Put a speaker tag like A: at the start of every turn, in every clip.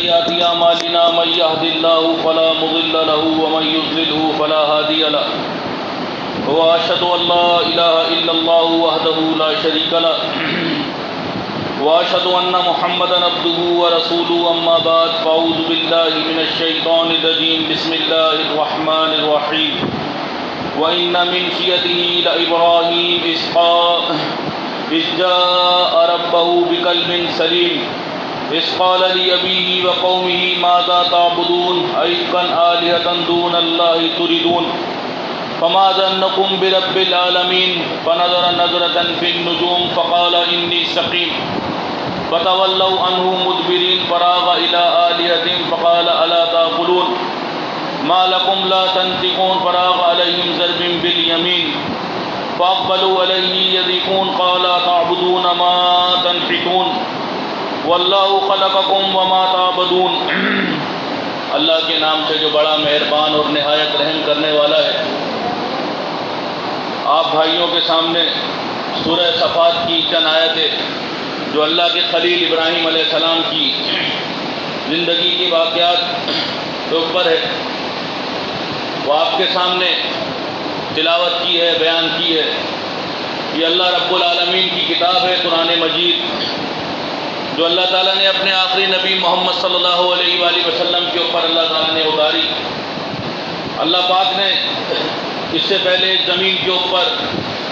A: سيئات أعمالنا من يهد الله فلا مضل له ومن يضلله فلا هادي له وأشهد أن لا إله إلا الله وحده لا شريك له وأشهد أن محمدا عبده ورسوله أما بعد فأعوذ بالله من الشيطان الرجيم بسم الله الرحمن الرحيم وإن من شيعته لإبراهيم إذ جاء ربه بقلب سليم إذ قال لأبيه وقومه ماذا تعبدون أئفكا آلهة دون الله تريدون فما ظنكم برب العالمين فنظر نظرة في النجوم فقال إني سقيم فتولوا عنه مدبرين فراغ إلى آلهتهم فقال ألا تأكلون ما لكم لا تنطقون فراغ عليهم ضرب باليمين فأقبلوا عليه يذفون قال تعبدون ما تنحتون واللہ خلقکم وما تعبدون۔ اللہ کے نام سے جو بڑا مہربان اور نہایت رحم کرنے والا ہے۔ آپ بھائیوں کے سامنے سورہ صفات کی چند آیتیں جو اللہ کے خلیل ابراہیم علیہ السلام کی زندگی کی واقعات کے اوپر ہے، وہ آپ کے سامنے تلاوت کی ہے، بیان کی ہے۔ یہ اللہ رب العالمین کی کتاب ہے قرآن مجید، جو اللہ تعالیٰ نے اپنے آخری نبی محمد صلی اللہ علیہ وآلہ وسلم کے اوپر اللہ تعالیٰ نے اتاری۔ اللہ پاک نے اس سے پہلے زمین کے اوپر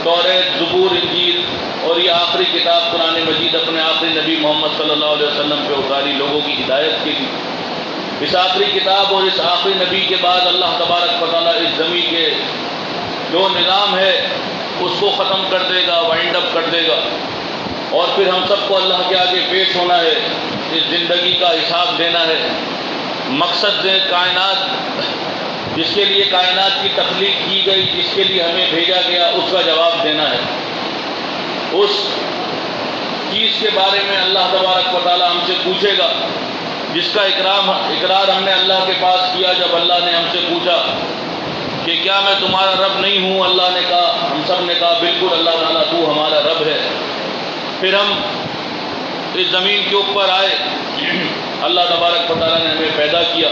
A: توریت، زبور، انجیل اور یہ آخری کتاب قرآن مجید اپنے آخری نبی محمد صلی اللہ علیہ وسلم پہ اتاری، لوگوں کی ہدایت کے لیے۔ اس آخری کتاب اور اس آخری نبی کے بعد اللہ تبارک و تعالیٰ اس زمین کے جو نظام ہے اس کو ختم کر دے گا، وائنڈ اپ کر دے گا، اور پھر ہم سب کو اللہ کے آگے پیش ہونا ہے، اس زندگی کا حساب دینا ہے۔ مقصد ہے کائنات، جس کے لیے کائنات کی تخلیق کی گئی، جس کے لیے ہمیں بھیجا گیا، اس کا جواب دینا ہے۔ اس چیز کے بارے میں اللہ تبارک و تعالیٰ ہم سے پوچھے گا، جس کا اقرار ہم نے اللہ کے پاس کیا جب اللہ نے ہم سے پوچھا کہ کیا میں تمہارا رب نہیں ہوں؟ اللہ نے کہا، ہم سب نے کہا بالکل اللہ تعالیٰ تو ہمارا رب ہے۔ پھر ہم اس زمین کے اوپر آئے، اللہ تبارک و تعالیٰ نے ہمیں پیدا کیا،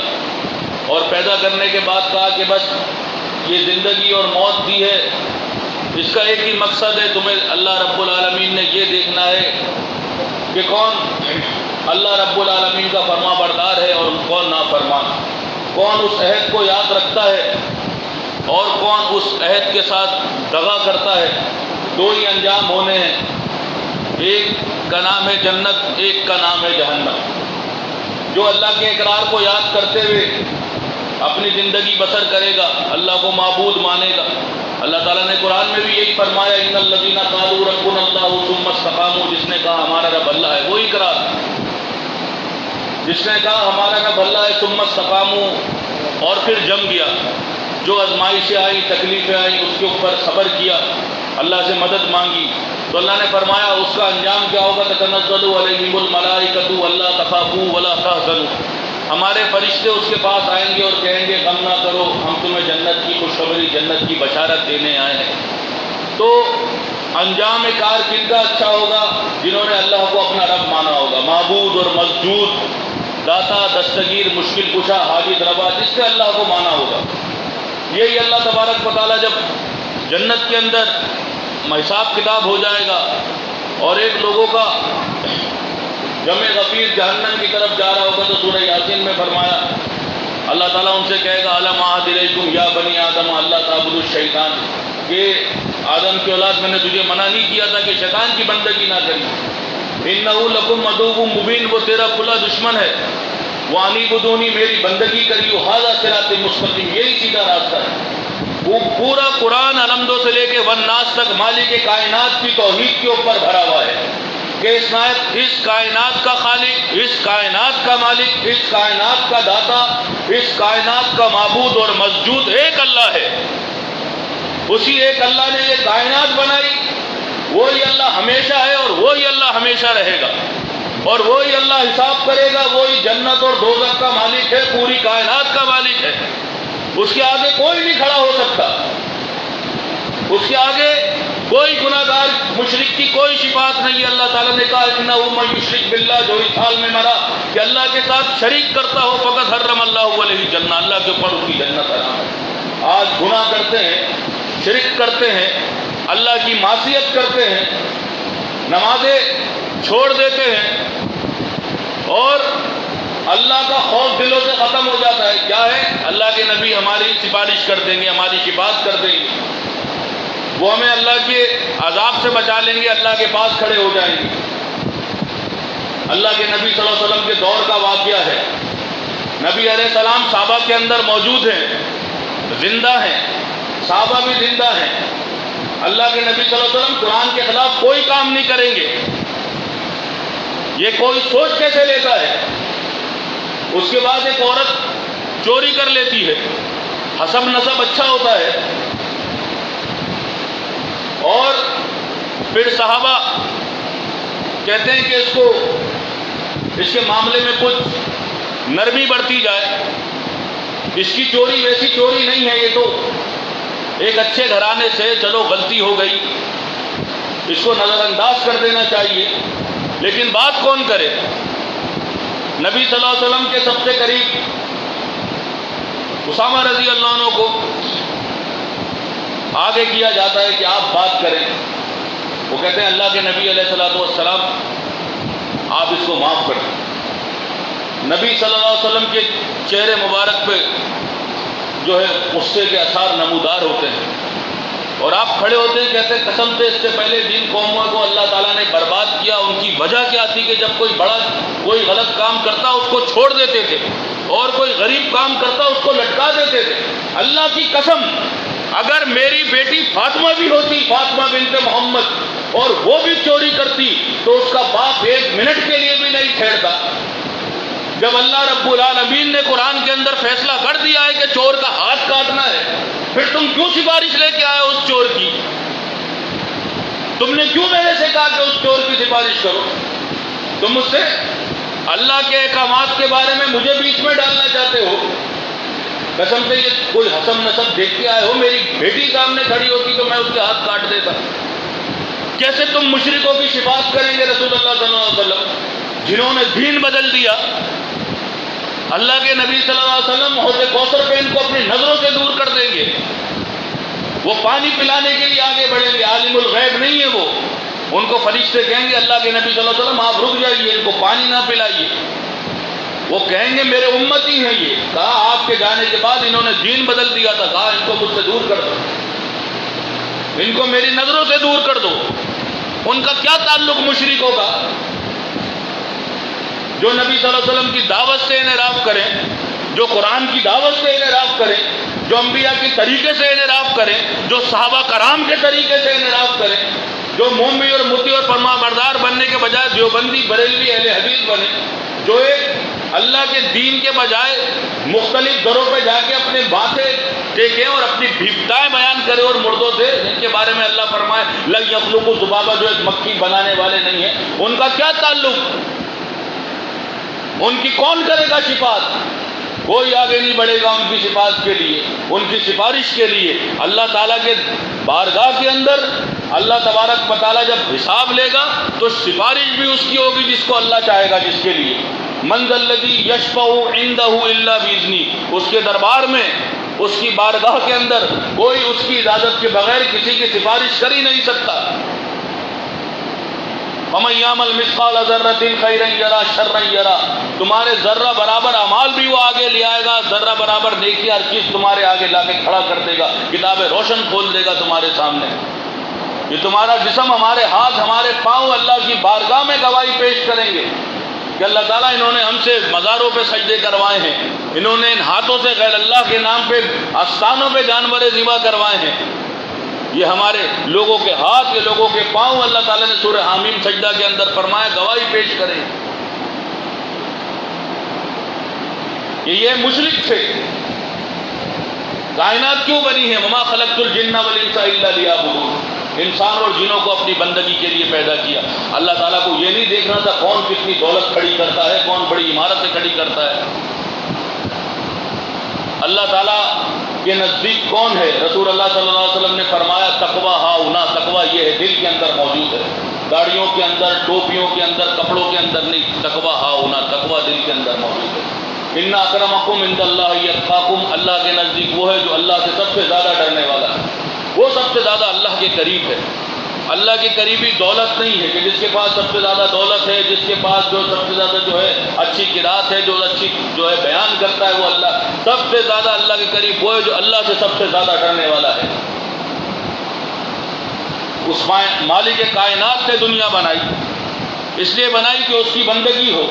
A: اور پیدا کرنے کے بعد کہا کہ بس یہ زندگی اور موت دی ہے، اس کا ایک ہی مقصد ہے، تمہیں اللہ رب العالمین نے یہ دیکھنا ہے کہ کون اللہ رب العالمین کا فرما بردار ہے اور کون نافرمان، کون اس عہد کو یاد رکھتا ہے اور کون اس عہد کے ساتھ دغا کرتا ہے۔ دو ہی انجام ہونے ہیں، ایک کا نام ہے جنت، ایک کا نام ہے جہنم۔ جو اللہ کے اقرار کو یاد کرتے ہوئے اپنی زندگی بسر کرے گا، اللہ کو معبود مانے گا۔ اللہ تعالیٰ نے قرآن میں بھی یہی فرمایا، ان الذین قالوا ربنا اللہ ثم استقاموا، جس نے کہا ہمارا رب اللہ ہے، وہی اقرار، جس نے کہا ہمارا رب اللہ ہے، ثم استقاموا، اور پھر جم گیا، جو آزمائشیں آئی، تکلیفیں آئیں، اس کے اوپر صبر کیا، اللہ سے مدد مانگی، تو اللہ نے فرمایا اس کا انجام کیا ہوگا؟ تتنزل علیہم الملائکۃ الا تخافوا ولا تحزنوا، ہمارے فرشتے اس کے پاس آئیں گے اور کہیں گے غم نہ کرو، ہم تمہیں جنت کی خوشخبری، جنت کی بشارت دینے آئے ہیں۔ تو انجام کار کن کا اچھا ہوگا؟ جنہوں نے اللہ کو اپنا رب مانا ہوگا، معبود اور مسجود، داتا، دستگیر، مشکل کشا، حاجت روا، جس نے اللہ کو مانا ہوگا۔ یہی اللہ تبارک و تعالیٰ جب جنت کے اندر حساب کتاب ہو جائے گا اور ایک لوگوں کا جمع غفیر جہنم کی طرف جا رہا ہوگا، تو سورہ یاسین میں فرمایا اللہ تعالیٰ ان سے کہے گا الم اعہد الیکم یا بنی آدم اللہ تعبدوا الشیطان، کہ آدم کی اولاد میں نے تجھے منع نہیں کیا تھا کہ شیطان کی بندگی نہ کری، انہ لکم عدو مبین، وہ تیرا کھلا دشمن ہے، وانعبدونی، میری بندگی کریو، ھذا صراط مستقیم، یہی سیدھا راستہ ہے۔ وہ پورا قرآن الحمدو سے لے کے والناس تک مالک کائنات کی توحید کے اوپر بھرا ہوا ہے کہ اس کائنات کا خالق، اس کائنات کا مالک، اس کائنات کا داتا، اس کائنات کا معبود اور مسجود ایک اللہ ہے۔ اسی ایک اللہ نے یہ کائنات بنائی، وہی اللہ ہمیشہ ہے اور وہی اللہ ہمیشہ رہے گا، اور وہی اللہ حساب کرے گا، وہی جنت اور دوزخ کا مالک ہے، پوری کائنات کا مالک ہے۔ اس کے آگے کوئی نہیں کھڑا ہو سکتا، اس کے آگے کوئی گناہگار مشرک کی کوئی شفاعت نہیں ہے۔ اللہ تعالیٰ نے کہا انہ من یشرک باللہ، جو اس حال میں مرا کہ اللہ کے ساتھ شریک کرتا ہو، فقط حرم اللہ علیہ جنہ، اللہ کے اوپر اس کی جنت حرام ہے۔ آج گناہ کرتے ہیں، شرک کرتے ہیں، اللہ کی معصیت کرتے ہیں، نمازیں چھوڑ دیتے ہیں اور اللہ کا خوف دلوں سے ختم ہو جاتا ہے۔ کیا ہے؟ اللہ کے نبی ہماری سفارش کر دیں گے، ہماری شفاعت کر دیں گے، وہ ہمیں اللہ کے عذاب سے بچا لیں گے، اللہ کے پاس کھڑے ہو جائیں گے۔ اللہ کے نبی صلی اللہ علیہ وسلم کے دور کا واقعہ ہے۔ نبی علیہ السلام صحابہ کے اندر موجود ہیں، زندہ ہیں، صحابہ بھی زندہ ہیں۔ اللہ کے نبی صلی اللہ علیہ وسلم قرآن کے خلاف کوئی کام نہیں کریں گے۔ یہ کوئی سوچ کیسے لیتا ہے؟ اس کے بعد ایک عورت چوری کر لیتی ہے، حسب نسب اچھا ہوتا ہے، اور پھر صحابہ کہتے ہیں کہ اس کے معاملے میں کچھ نرمی برتی جائے، اس کی چوری ویسی چوری نہیں ہے، یہ تو ایک اچھے گھرانے سے، چلو غلطی ہو گئی، اس کو نظر انداز کر دینا چاہیے۔ لیکن بات کون کرے؟ نبی صلی اللہ علیہ وسلم کے سب سے قریب اسامہ رضی اللہ عنہ کو آگے کیا جاتا ہے کہ آپ بات کریں۔ وہ کہتے ہیں اللہ کے نبی علیہ الصلوۃ والسلام آپ اس کو معاف کر دیں۔ نبی صلی اللہ علیہ وسلم کے چہرے مبارک پہ جو ہے غصے کے آثار نمودار ہوتے ہیں، اور آپ کھڑے ہوتے ہیں، کہتے ہیں قسم سے اس سے پہلے جن قوموں کو اللہ تعالیٰ نے برباد کیا ان کی وجہ کیا تھی کہ جب کوئی غلط کام کرتا اس کو چھوڑ دیتے تھے، اور کوئی غریب کام کرتا اس کو لٹکا دیتے تھے۔ اللہ کی قسم اگر میری بیٹی فاطمہ بھی ہوتی، فاطمہ بنت محمد، اور وہ بھی چوری کرتی تو اس کا باپ ایک منٹ کے لیے بھی نہیں ٹھہرتا۔ جب اللہ رب العالمین نے قرآن کے اندر فیصلہ کر دیا ہے کہ چور کا ہاتھ کاٹنا ہے، پھر تم کیوں سفارش لے کے آئے اس چور کی؟ تم نے کیوں میرے سے کہا کہ اس چور کی سفارش کرو؟ تم مجھ سے اللہ کے احکامات کے بارے میں مجھے بیچ میں ڈالنا چاہتے ہو۔ قسم سے یہ کوئی حسب نسب دیکھ کے آئے ہو، میری بیٹی سامنے کھڑی ہوتی تو میں اس کے ہاتھ کاٹ دیتا۔ کیسے تم مشرکوں کی شفاعت کریں گے رسول اللہ صلی اللہ علیہ وسلم جنہوں نے دین بدل دیا؟ اللہ کے نبی صلی اللہ علیہ وسلم حوض کوثر پہ ان کو اپنی نظروں سے دور کر دیں گے۔ وہ پانی پلانے کے لیے آگے بڑھیں گے، عالم الغیب نہیں ہے وہ۔ ان کو فرشتے کہیں گے اللہ کے نبی صلی اللہ علیہ وسلم آپ رک جائیے، ان کو پانی نہ پلائیے۔ وہ کہیں گے میرے امتی ہیں یہ، کہا آپ کے جانے کے بعد انہوں نے دین بدل دیا تھا، کہا ان کو مجھ سے دور کر دو، ان کو میری نظروں سے دور کر دو۔ ان کا کیا تعلق مشرکوں کا؟ جو نبی صلی اللہ علیہ وسلم کی دعوت سے انحراف کریں، جو قرآن کی دعوت سے انحراف کریں، جو انبیاء کی طریقے سے انحراف کریں، جو صحابہ کرام کے طریقے سے انحراف کریں، جو مومن اور مطیع اور فرما بردار بننے کے بجائے دیوبندی بریلوی اہل حدیث بنے، جو ایک اللہ کے دین کے بجائے مختلف دروں پہ جا کے اپنے باتیں ٹیکیں اور اپنی بھیپتائیں بیان کرے اور مردوں سے جن کے بارے میں اللہ فرمائے لن یخلقوا ذبابا، جو ایک مکھی بنانے والے نہیں ہیں، ان کا کیا تعلق؟ ان کی کون کرے گا شفاعت؟ کوئی آگے نہیں بڑھے گا ان کی شفاعت کے لیے، ان کی سفارش کے لیے۔ اللہ تعالیٰ کے بارگاہ کے اندر اللہ تبارک و تعالیٰ جب حساب لے گا تو سفارش بھی اس کی ہوگی جس کو اللہ چاہے گا، جس کے لیے من ذا الذی یشفع عندہ الا باذنہ، اس کے دربار میں، اس کی بارگاہ کے اندر کوئی اس کی اجازت کے بغیر کسی کی سفارش کر ہی نہیں سکتا۔ وَمَن يَعْمَلْ مِثْقَالَ ذَرَّةٍ خَيْرًا يَرَى شَرًّا يَرَى، تمہارے ذرہ برابر اعمال بھی وہ آگے لے آئے گا، ذرہ برابر نیکی ہر چیز تمہارے آگے لا کے کھڑا کر دے گا، کتابیں روشن کھول دے گا تمہارے سامنے۔ یہ تمہارا جسم، ہمارے ہاتھ، ہمارے پاؤں اللہ کی بارگاہ میں گواہی پیش کریں گے کہ اللہ تعالیٰ انہوں نے ہم سے مزاروں پہ سجدے کروائے ہیں، انہوں نے ان ہاتھوں سے غیر اللہ کے نام پہ آستانوں پہ جانور ذبح کروائے ہیں۔ یہ ہمارے لوگوں کے ہاتھ، یہ لوگوں کے پاؤں، اللہ تعالیٰ نے سورہ حامیم سجدہ کے اندر فرمایا گواہی پیش کریں کہ یہ مشرک تھے۔ کائنات کیوں بنی ہے؟ وما خلقت الجن والانس الا لیعبدون، انسان اور جنوں کو اپنی بندگی کے لیے پیدا کیا۔ اللہ تعالیٰ کو یہ نہیں دیکھنا تھا کون کتنی دولت کھڑی کرتا ہے، کون بڑی عمارتیں کھڑی کرتا ہے۔ اللہ تعالیٰ کے نزدیک کون ہے؟ رسول اللہ صلی اللہ علیہ وسلم نے فرمایا تقویٰ ہاؤنا، تقویٰ یہ ہے دل کے اندر موجود ہے، گاڑیوں کے اندر، ٹوپیوں کے اندر، کپڑوں کے اندر نہیں، تقویٰ ہاؤنا، تقویٰ دل کے اندر موجود ہے۔ ان اکرمکم عند اللہ یتقاکم، اللہ کے نزدیک وہ ہے جو اللہ سے سب سے زیادہ ڈرنے والا ہے، وہ سب سے زیادہ اللہ کے قریب ہے۔ اللہ کے قریبی دولت نہیں ہے کہ جس کے پاس سب سے زیادہ دولت ہے، جس کے پاس جو سب سے زیادہ جو ہے اچھی قرات ہے، جو اچھی جو ہے بیان کرتا ہے، وہ اللہ سب سے زیادہ اللہ کے قریب وہ ہے جو اللہ سے سب سے زیادہ ڈرنے والا ہے۔ اس مالک کائنات نے دنیا بنائی، اس لیے بنائی کہ اس کی بندگی ہو،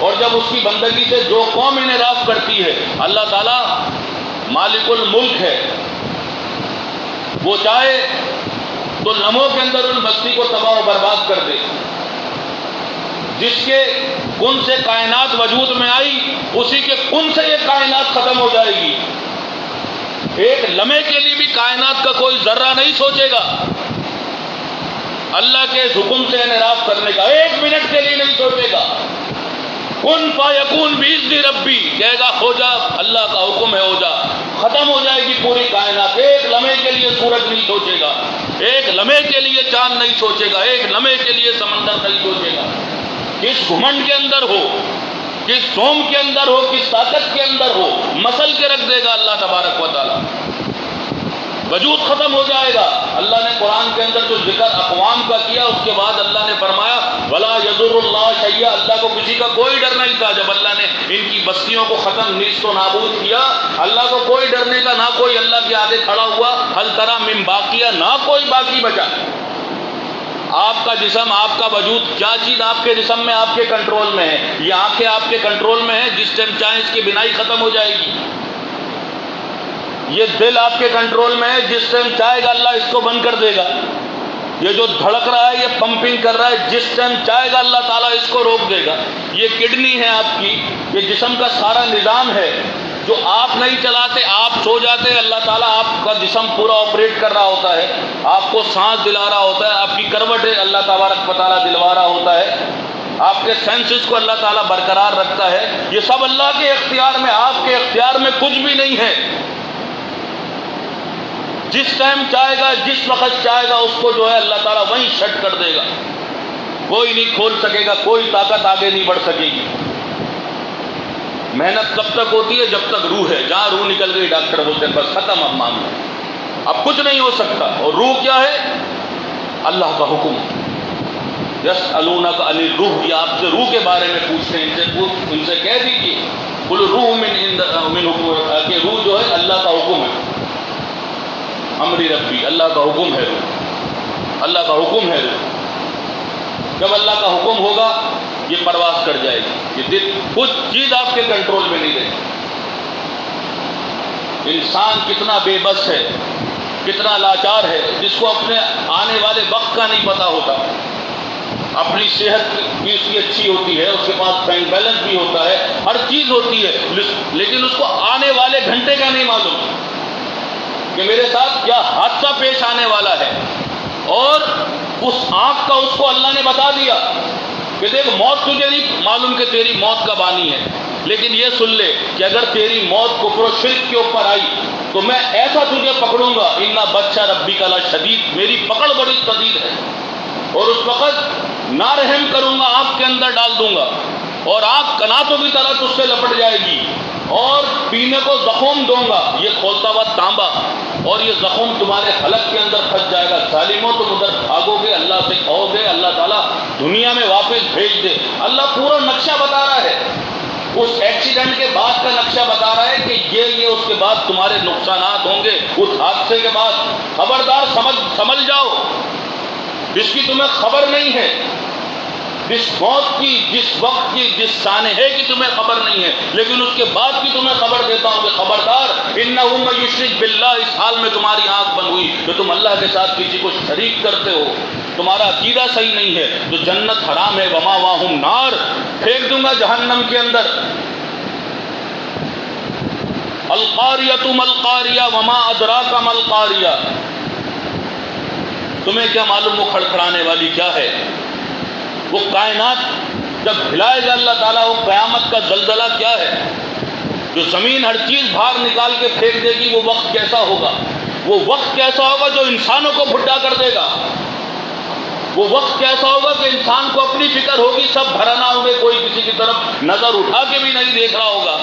A: اور جب اس کی بندگی سے جو قوم انحراف کرتی ہے، اللہ تعالیٰ مالک الملک ہے، وہ چاہے تو لمحوں کے اندر ان بستی کو تباہ و برباد کر دے۔ جس کے کن سے کائنات وجود میں آئی، اسی کے کن سے یہ کائنات ختم ہو جائے گی۔ ایک لمحے کے لیے بھی کائنات کا کوئی ذرہ نہیں سوچے گا اللہ کے اس حکم سے انحراف کرنے کا، ایک منٹ کے لیے نہیں سوچے گا۔ کن فیکون باذن ربی، کہے گا ہو جا، اللہ کا حکم ہے ہو جا، ختم ہو جائے گی پوری کائنات۔ ایک لمحے کے لیے سورج نہیں سوچے گا، ایک لمحے کے لیے چاند نہیں سوچے گا، ایک لمحے کے لیے سمندر نہیں سوچے گا۔ کس گھمنڈ کے اندر ہو، کس قوم کے اندر ہو، کس طاقت کے اندر ہو، مسل کے رکھ دے گا اللہ تبارک و تعالیٰ، وجود ختم ہو جائے گا۔ اللہ نے قرآن کے اندر جو ذکر اقوام کا کیا، اس کے بعد اللہ نے فرمایا ولا یضر اللہ شیئا، اللہ کو کسی کا کوئی ڈر نہیں تھا۔ جب اللہ نے ان کی بستیوں کو ختم نیست و نابود کیا، اللہ کو کوئی ڈرنے کا، نہ کوئی اللہ کے آگے کھڑا ہوا ہل تری من باقیہ، نہ کوئی باقی بچا۔ آپ کا جسم، آپ کا وجود، کیا چیز آپ کے جسم میں آپ کے کنٹرول میں ہے؟ یہ آنکھیں آپ کے کنٹرول میں ہیں، جس ٹائم چاہیں اس کی بینائی ختم ہو جائے گی۔ یہ دل آپ کے کنٹرول میں ہے، جس ٹائم چاہے گا اللہ اس کو بند کر دے گا۔ یہ جو دھڑک رہا ہے، یہ پمپنگ کر رہا ہے، جس ٹائم چاہے گا اللہ تعالیٰ اس کو روک دے گا۔ یہ کڈنی ہے آپ کی، یہ جسم کا سارا نظام ہے، جو آپ نہیں چلاتے، آپ سو جاتے ہیں، اللہ تعالیٰ آپ کا جسم پورا آپریٹ کر رہا ہوتا ہے، آپ کو سانس دلا رہا ہوتا ہے، آپ کی کروٹ اللہ تبارک و تعالیٰ دلوا رہا ہوتا ہے، آپ کے سینسز کو اللہ تعالیٰ برقرار رکھتا ہے۔ یہ سب اللہ کے اختیار میں، آپ کے اختیار میں کچھ بھی نہیں ہے۔ جس ٹائم چاہے گا، جس وقت چاہے گا، اس کو جو ہے اللہ تعالیٰ وہیں شٹ کر دے گا، کوئی نہیں کھول سکے گا، کوئی طاقت آگے نہیں بڑھ سکے گی۔ محنت کب تک ہوتی ہے؟ جب تک روح ہے، جہاں روح نکل گئی ڈاکٹر بولتے ہیں بس ختم، اب معاملہ، اب کچھ نہیں ہو سکتا۔ اور روح کیا ہے؟ اللہ کا حکم۔ یسألونک عن الروح، یہ آپ سے روح کے بارے میں پوچھتے ہیں، ان سے کہہ دیجیے قل روح من کہ روح جو ہے اللہ کا حکم ہے، امر ربی، اللہ کا حکم ہے روح، اللہ کا حکم ہے روح۔ جب اللہ کا حکم ہوگا یہ پرواز کر جائے گی، یہ دل کچھ چیز آپ کے کنٹرول میں نہیں رہے۔ انسان کتنا بے بس ہے، کتنا لاچار ہے، جس کو اپنے آنے والے وقت کا نہیں پتا ہوتا۔ اپنی صحت بھی اس کی اچھی ہوتی ہے، اس کے پاس بینک بیلنس بھی ہوتا ہے، ہر چیز ہوتی ہے، لیکن اس کو آنے والے گھنٹے کا نہیں معلوم کہ میرے ساتھ کیا حادثہ پیش آنے والا ہے۔ اور اس آنکھ کا اس کو اللہ نے بتا دیا کہ دیکھ موت تجھے نہیں معلوم کہ تیری موت کب آنی ہے، لیکن یہ سن لے کہ اگر تیری موت کفر و شرک کے اوپر آئی تو میں ایسا تجھے پکڑوں گا، اِنَّ بَطْشَ رَبِّكَ لَشَدِيدٌ، میری پکڑ بڑی شدید ہے، اور اس وقت نارحم کروں گا، آنکھ کے اندر ڈال دوں گا، اور آنکھ کناتوں کی طرح تجھ سے لپٹ جائے گی، اور پینے کو زخم دوں گا، یہ کھولتا ہوا تانبا، اور یہ زخم تمہارے حلق کے اندر پھنس جائے گا۔ ظالموں تم ادھر بھاگو گے، اللہ سے کہو گے اللہ تعالیٰ دنیا میں واپس بھیج دے۔ اللہ پورا نقشہ بتا رہا ہے، اس ایکسیڈنٹ کے بعد کا نقشہ بتا رہا ہے کہ یہ اس کے بعد تمہارے نقصانات ہوں گے، اس حادثے کے بعد خبردار سمجھ جاؤ، جس کی تمہیں خبر نہیں ہے، جس موت کی، جس وقت کی، جس سانحے کی تمہیں خبر نہیں ہے، لیکن اس کے بعد کی تمہیں خبر دیتا ہوں کہ خبردار، انہ من یشرک باللہ، اس حال میں تمہاری آنکھ بند ہوئی کہ تم اللہ کے ساتھ کسی کو شریک کرتے ہو، تمہارا عقیدہ صحیح نہیں ہے، تو جنت حرام ہے، ومأواہم نار، پھینک دوں گا جہنم کے اندر۔ القاریۃ ما القاریہ وما ادراک ما القاریہ، تمہیں کیا معلوم وہ کھڑکھڑانے والی کیا ہے؟ وہ کائنات جب ہلائے گا اللہ تعالیٰ، وہ قیامت کا زلزلہ کیا ہے؟ جو زمین ہر چیز باہر نکال کے پھینک دے گی، وہ وقت کیسا ہوگا؟ وہ وقت کیسا ہوگا جو انسانوں کو بھٹا کر دے گا؟ وہ وقت کیسا ہوگا کہ انسان کو اپنی فکر ہوگی، سب بھرنا ہوگے، کوئی کسی کی طرف نظر اٹھا کے بھی نہیں دیکھ رہا ہوگا۔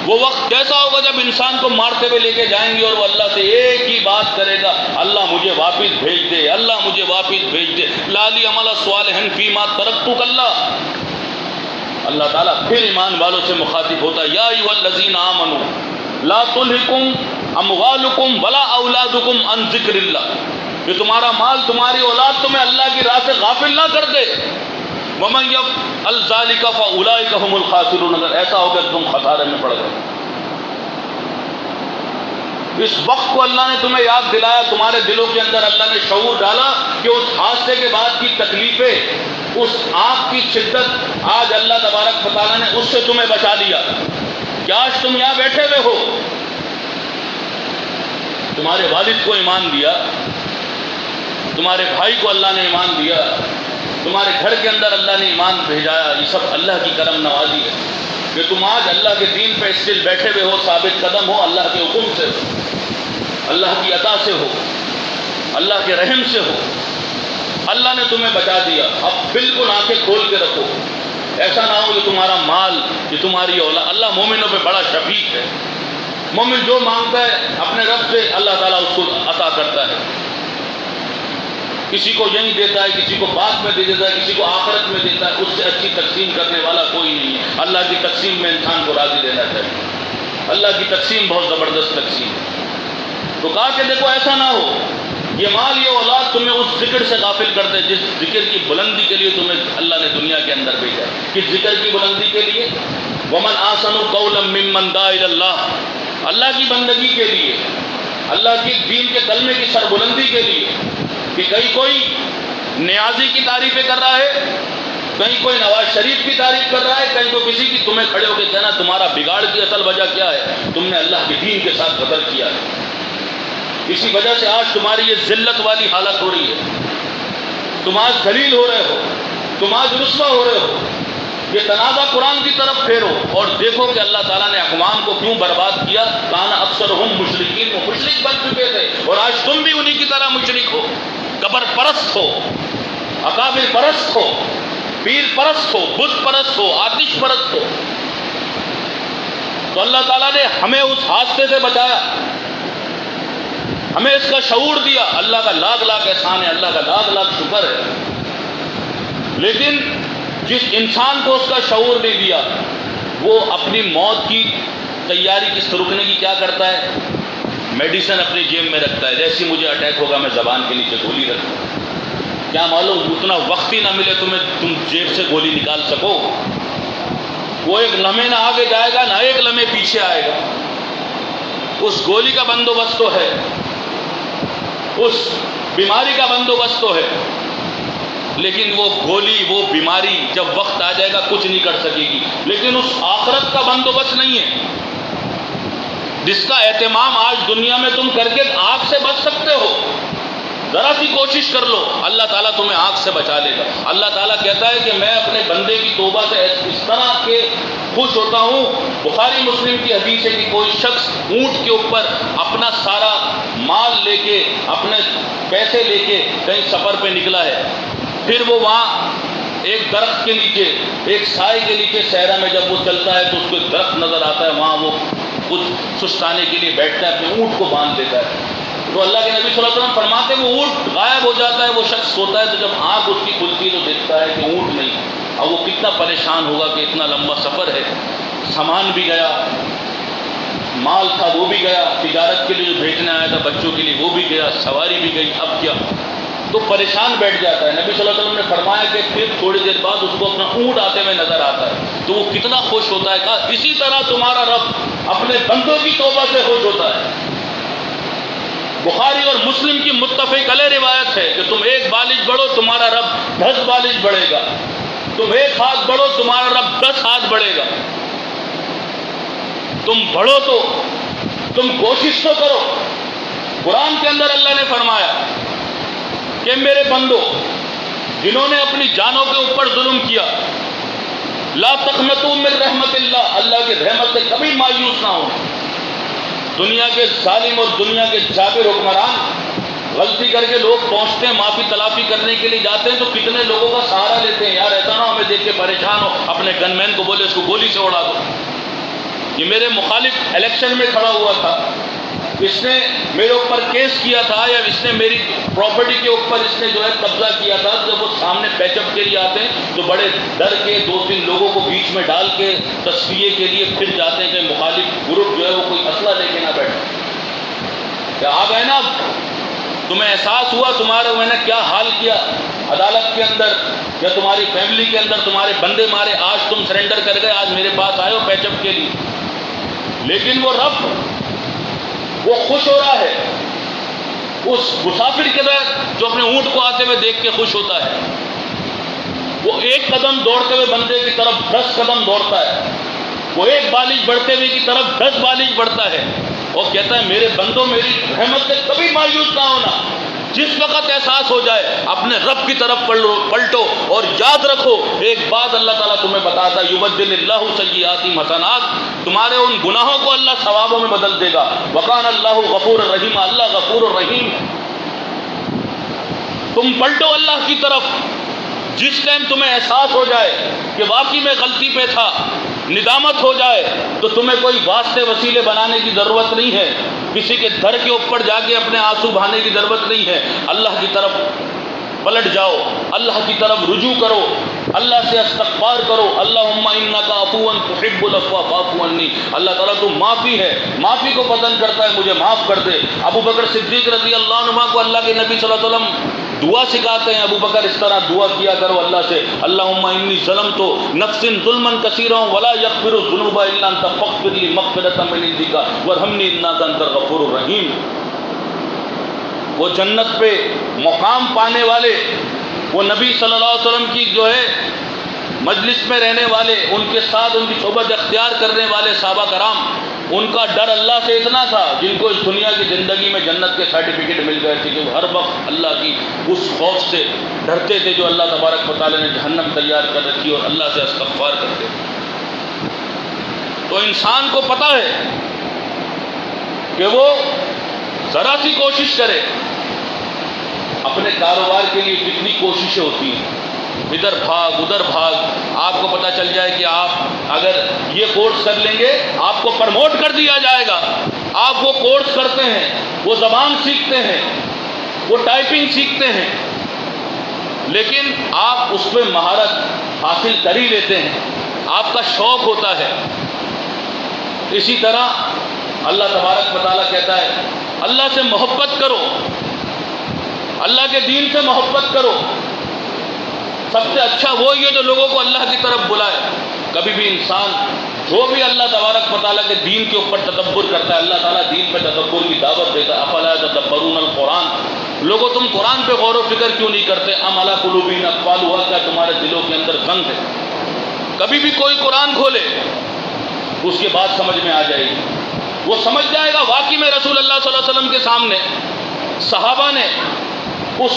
A: وہ وقت کیسا ہوگا جب انسان کو مارتے ہوئے لے کے جائیں گے اور وہ اللہ سے ایک ہی بات کرے گا، اللہ مجھے واپس بھیج دے، اللہ مجھے واپس بھیج دے، لالی عمل صالحا فیما ترکتک اللہ تعالیٰ پھر ایمان والوں سے مخاطب ہوتا ہے، یا ایھا الذین آمنوا لا تلھکم اموالکم ولا اولادکم عن ذکر اللہ، کہ تمہارا مال، تمہاری اولاد تمہیں اللہ کی راہ سے غافل نہ کر دے۔ ومن یفعل ذلک فاولئک هم الخاسرون، اگر ایسا ہو کہ تم خسارے میں پڑ گئے۔ اس وقت کو اللہ نے تمہیں یاد دلایا، تمہارے دلوں کے اندر اللہ نے شعور ڈالا کہ اس حادثے کے بعد کی تکلیفیں، اس آگ کی شدت، آج اللہ تبارک و تعالیٰ نے اس سے تمہیں بچا لیا کہ آج تم یہاں بیٹھے ہوئے ہو۔ تمہارے والد کو ایمان دیا، تمہارے بھائی کو اللہ نے ایمان دیا، تمہارے گھر کے اندر اللہ نے ایمان بھیجایا، یہ سب اللہ کی کرم نوازی ہے کہ تم آج اللہ کے دین پہ اسٹل بیٹھے ہوئے ہو، ثابت قدم ہو، اللہ کے حکم سے ہو، اللہ کی عطا سے ہو، اللہ کے رحم سے ہو۔ اللہ نے تمہیں بچا دیا، اب بالکل آنکھیں کھول کے رکھو، ایسا نہ ہو کہ تمہارا مال، کہ تمہاری اولاد، اللہ مومنوں پہ بڑا شفیق ہے، مومن جو مانگتا ہے اپنے رب سے اللہ تعالیٰ اس کو عطا کرتا ہے، کسی کو یہیں دیتا ہے، کسی کو بعد میں دے دیتا ہے، کسی کو آخرت میں دیتا ہے، اس سے اچھی تقسیم کرنے والا کوئی نہیں ہے۔ اللہ کی تقسیم میں انسان کو راضی رہنا چاہیے، اللہ کی تقسیم بہت زبردست تقسیم ہے۔ تو کہا کہ دیکھو ایسا نہ ہو، یہ مال، یہ اولاد تمہیں اس ذکر سے غافل کر دے جس ذکر کی بلندی کے لیے تمہیں اللہ نے دنیا کے اندر بھیجا۔ کس ذکر کی بلندی کے لیے؟ ومن احسن قولا ممن دعا الی اللہ، اللہ کی بندگی کے لیے، اللہ کی دین کے کلمے کی سربلندی کے لیے، کہ کہیں کوئی نیازی کی تعریفیں کر رہا ہے، کہیں کوئی نواز شریف کی تعریف کر رہا ہے، کہیں تو کسی کی، تمہیں کھڑے ہو کے کہنا تمہارا بگاڑ کی اصل وجہ کیا ہے؟ تم نے اللہ کے دین کے ساتھ غدر کیا ہے، اسی وجہ سے آج تمہاری یہ ذلت والی حالت ہو رہی ہے، تم آج ذلیل ہو رہے ہو، تم آج رسوا ہو رہے ہو۔ یہ تنازع قرآن کی طرف پھیرو اور دیکھو کہ اللہ تعالیٰ نے اقوام کو کیوں برباد کیا۔ کان اکثرہم مشرکین، وہ مشرک بن چکے تھے اور آج تم بھی انہی کی طرح مشرک ہو، قبر پرست ہو، اکابر پرست ہو، پیر پرست ہو، بت پرست ہو، آتش پرست ہو۔ تو اللہ تعالیٰ نے ہمیں اس حادثے سے بچایا، ہمیں اس کا شعور دیا، اللہ کا لاکھ لاکھ احسان ہے، اللہ کا لاکھ لاکھ شکر ہے۔ لیکن جس انسان کو اس کا شعور نہیں دیا، وہ اپنی موت کی تیاری کس رکنے کی کیا کرتا ہے؟ میڈیسن اپنی جیب میں رکھتا ہے، جیسے مجھے اٹیک ہوگا میں زبان کے نیچے گولی رکھوں، کیا معلوم اتنا وقت ہی نہ ملے تمہیں تم جیب سے گولی نکال سکو۔ وہ ایک لمحے نہ آگے جائے گا، نہ ایک لمحے پیچھے آئے گا، اس گولی کا بندوبست تو ہے، اس بیماری کا بندوبست تو ہے، لیکن وہ گولی، وہ بیماری جب وقت آ جائے گا کچھ نہیں کر سکے گی۔ لیکن اس آخرت کا بندوبست نہیں ہے جس کا اہتمام آج دنیا میں تم کر کے آگ سے بچ سکتے ہو۔ ذرا سی کوشش کر لو، اللہ تعالیٰ تمہیں آگ سے بچا لے گا۔ اللہ تعالیٰ کہتا ہے کہ میں اپنے بندے کی توبہ سے اس طرح کے خوش ہوتا ہوں، بخاری مسلم کی حدیث ہے کہ کوئی شخص اونٹ کے اوپر اپنا سارا مال لے کے، اپنے پیسے لے کے کہیں سفر پہ نکلا ہے، پھر وہ وہاں ایک درخت کے نیچے، ایک سائے کے نیچے صحرا میں جب وہ چلتا ہے تو اس کو ایک درخت نظر آتا ہے، وہاں وہ کچھ سستانے کے لیے بیٹھتا ہے، اپنے اونٹ کو باندھ دیتا ہے۔ تو اللہ کے نبی صلی اللہ علیہ وسلم فرماتے ہیں وہ اونٹ غائب ہو جاتا ہے، وہ شخص سوتا ہے تو جب آنکھ اس کی کھلتی ہے تو دیکھتا ہے کہ اونٹ نہیں، اور وہ کتنا پریشان ہوگا کہ اتنا لمبا سفر ہے، سامان بھی گیا، مال تھا وہ بھی گیا، تجارت کے لیے جو بھیجنے آیا تھا بچوں کے لیے وہ بھی گیا، سواری بھی گئی، اب کیا؟ تو پریشان بیٹھ جاتا ہے۔ نبی صلی اللہ علیہ وسلم نے فرمایا کہ پھر تھوڑی دیر بعد اس کو اپنا اونٹ آتے ہوئے نظر آتا ہے تو وہ کتنا خوش ہوتا ہے۔ کہا اسی طرح تمہارا رب اپنے بندوں کی توبہ سے خوش ہوتا ہے۔ بخاری اور مسلم کی متفق علیہ روایت ہے کہ تم ایک بالش بڑھو تمہارا رب 10 بالش بڑھے گا، تم ایک ہاتھ بڑھو تمہارا رب 10 ہاتھ بڑھے گا۔ تم بڑھو تو تم کوشش تو کرو۔ قرآن کے اندر اللہ نے فرمایا کہ میرے بندو جنہوں نے اپنی جانوں کے اوپر ظلم کیا، لا تقنطوا من رحمت اللہ، اللہ کی رحمت سے کبھی مایوس نہ ہو۔ دنیا کے ظالم اور دنیا کے جابر حکمران غلطی کر کے لوگ پہنچتے ہیں، معافی تلافی کرنے کے لیے جاتے ہیں تو کتنے لوگوں کا سہارا لیتے ہیں، یار ایسا نہ ہو ہمیں دیکھ کے پریشان ہو، اپنے گن مین کو بولے اس کو گولی سے اڑا دو۔ یہ میرے مخالف الیکشن میں کھڑا ہوا تھا، اس نے میرے اوپر کیس کیا تھا، یا اس نے میری پراپرٹی کے اوپر اس نے جو ہے قبضہ کیا تھا۔ جب وہ سامنے پیچ اپ کے لیے آتے ہیں تو بڑے ڈر کے 2-3 لوگوں کو بیچ میں ڈال کے تصفیے کے لیے پھر جاتے ہیں کہ مخالف گروپ جو ہے وہ کوئی اسلحہ لے کے نہ بیٹھے۔ کیا آپ ہیں نا، تمہیں احساس ہوا تمہارا میں نے کیا حال کیا عدالت کے اندر یا تمہاری فیملی کے اندر، تمہارے بندے مارے، آج تم سرنڈر کر گئے، آج میرے پاس آئے ہو پیچ اپ کے لیے۔ لیکن وہ رب وہ خوش ہو رہا ہے اس مسافر کے بعد جو اپنے اونٹ کو آتے ہوئے دیکھ کے خوش ہوتا ہے۔ وہ ایک قدم دوڑتے ہوئے بندے کی طرف 10 قدم دوڑتا ہے، وہ ایک بالش بڑھتے ہوئے کی طرف 10 بالش بڑھتا ہے، اور کہتا ہے میرے بندوں میری رحمت سے کبھی مایوس نہ ہونا۔ جس وقت احساس ہو جائے اپنے رب کی طرف پلٹو اور یاد رکھو ایک بات اللہ تعالیٰ تمہیں بتاتا ہے، یبدل اللہ سیئاتہم حسنات، تمہارے ان گناہوں کو اللہ ثوابوں میں بدل دے گا۔ وکان اللہ غفور الرحیم، اللہ غفور الرحیم۔ تم پلٹو اللہ کی طرف، جس ٹائم تمہیں احساس ہو جائے کہ واقعی میں غلطی پہ تھا، ندامت ہو جائے تو تمہیں کوئی واسطے وسیلے بنانے کی ضرورت نہیں ہے، کسی کے در کے اوپر جا کے اپنے آنسو بہانے کی ضرورت نہیں ہے، اللہ کی طرف پلٹ جاؤ، اللہ کی طرف رجوع کرو، اللہ سے استغفار کرو۔ اللہم انک عفو تحب العفو فاعف عنی، اللہ تعالیٰ تو معافی ہے، معافی کو پسند کرتا ہے، مجھے معاف کر دے۔ ابو بکر صدیق رضی اللہ عنہ کو اللہ کے نبی صلی اللہ علیہ وسلم دعا سکھاتے ہیں، ابو بکر اس طرح دعا کیا کرو اللہ سے، اللہم انی ظلمت نفسا ظلما کثیرا ولا یغفر الذنوب الا انت فاغفر لی مغفرۃ من عندک وارحمنی انک انت الغفور الرحیم۔ وہ جنت پہ مقام پانے والے، وہ نبی صلی اللہ علیہ وسلم کی جو ہے مجلس میں رہنے والے، ان کے ساتھ ان کی صحبت اختیار کرنے والے صحابہ کرام، ان کا ڈر اللہ سے اتنا تھا جن کو اس دنیا کی زندگی میں جنت کے سرٹیفکیٹ مل گئے تھے کہ وہ ہر وقت اللہ کی اس خوف سے ڈرتے تھے جو اللہ تبارک و تعالیٰ نے جہنم تیار کر رکھی، اور اللہ سے استغفار کرتے تھے۔ تو انسان کو پتہ ہے کہ وہ ذرا سی کوشش کرے، اپنے کاروبار کے لیے کتنی کوششیں ہوتی ہیں، ادھر بھاگ ادھر بھاگ، آپ کو پتہ چل جائے کہ آپ اگر یہ کورس کر لیں گے آپ کو پرموٹ کر دیا جائے گا، آپ وہ کورس کرتے ہیں، وہ زبان سیکھتے ہیں، وہ ٹائپنگ سیکھتے ہیں، لیکن آپ اس پہ مہارت حاصل کر ہی لیتے ہیں، آپ کا شوق ہوتا ہے۔ اسی طرح اللہ تبارک و تعالیٰ کہتا ہے اللہ سے محبت کرو، اللہ کے دین سے محبت کرو۔ سب سے اچھا وہی ہے جو لوگوں کو اللہ کی طرف بلائے۔ کبھی بھی انسان جو بھی اللہ تبارک و تعالیٰ کے دین کے اوپر تدبر کرتا ہے، اللہ تعالیٰ دین پہ تدبر کی دعوت دیتا ہے۔ افلا یتدبرون القرآن، لوگوں تم قرآن پہ غور و فکر کیوں نہیں کرتے؟ ام علی قلوب اقفالها، کیا تمہارے دلوں کے اندر زنگ ہے؟ کبھی بھی کوئی قرآن کھولے اس کے بعد سمجھ میں آ جائے گی، وہ سمجھ جائے گا واقعی میں رسول اللہ صلی اللہ علیہ وسلم کے سامنے صحابہ نے اس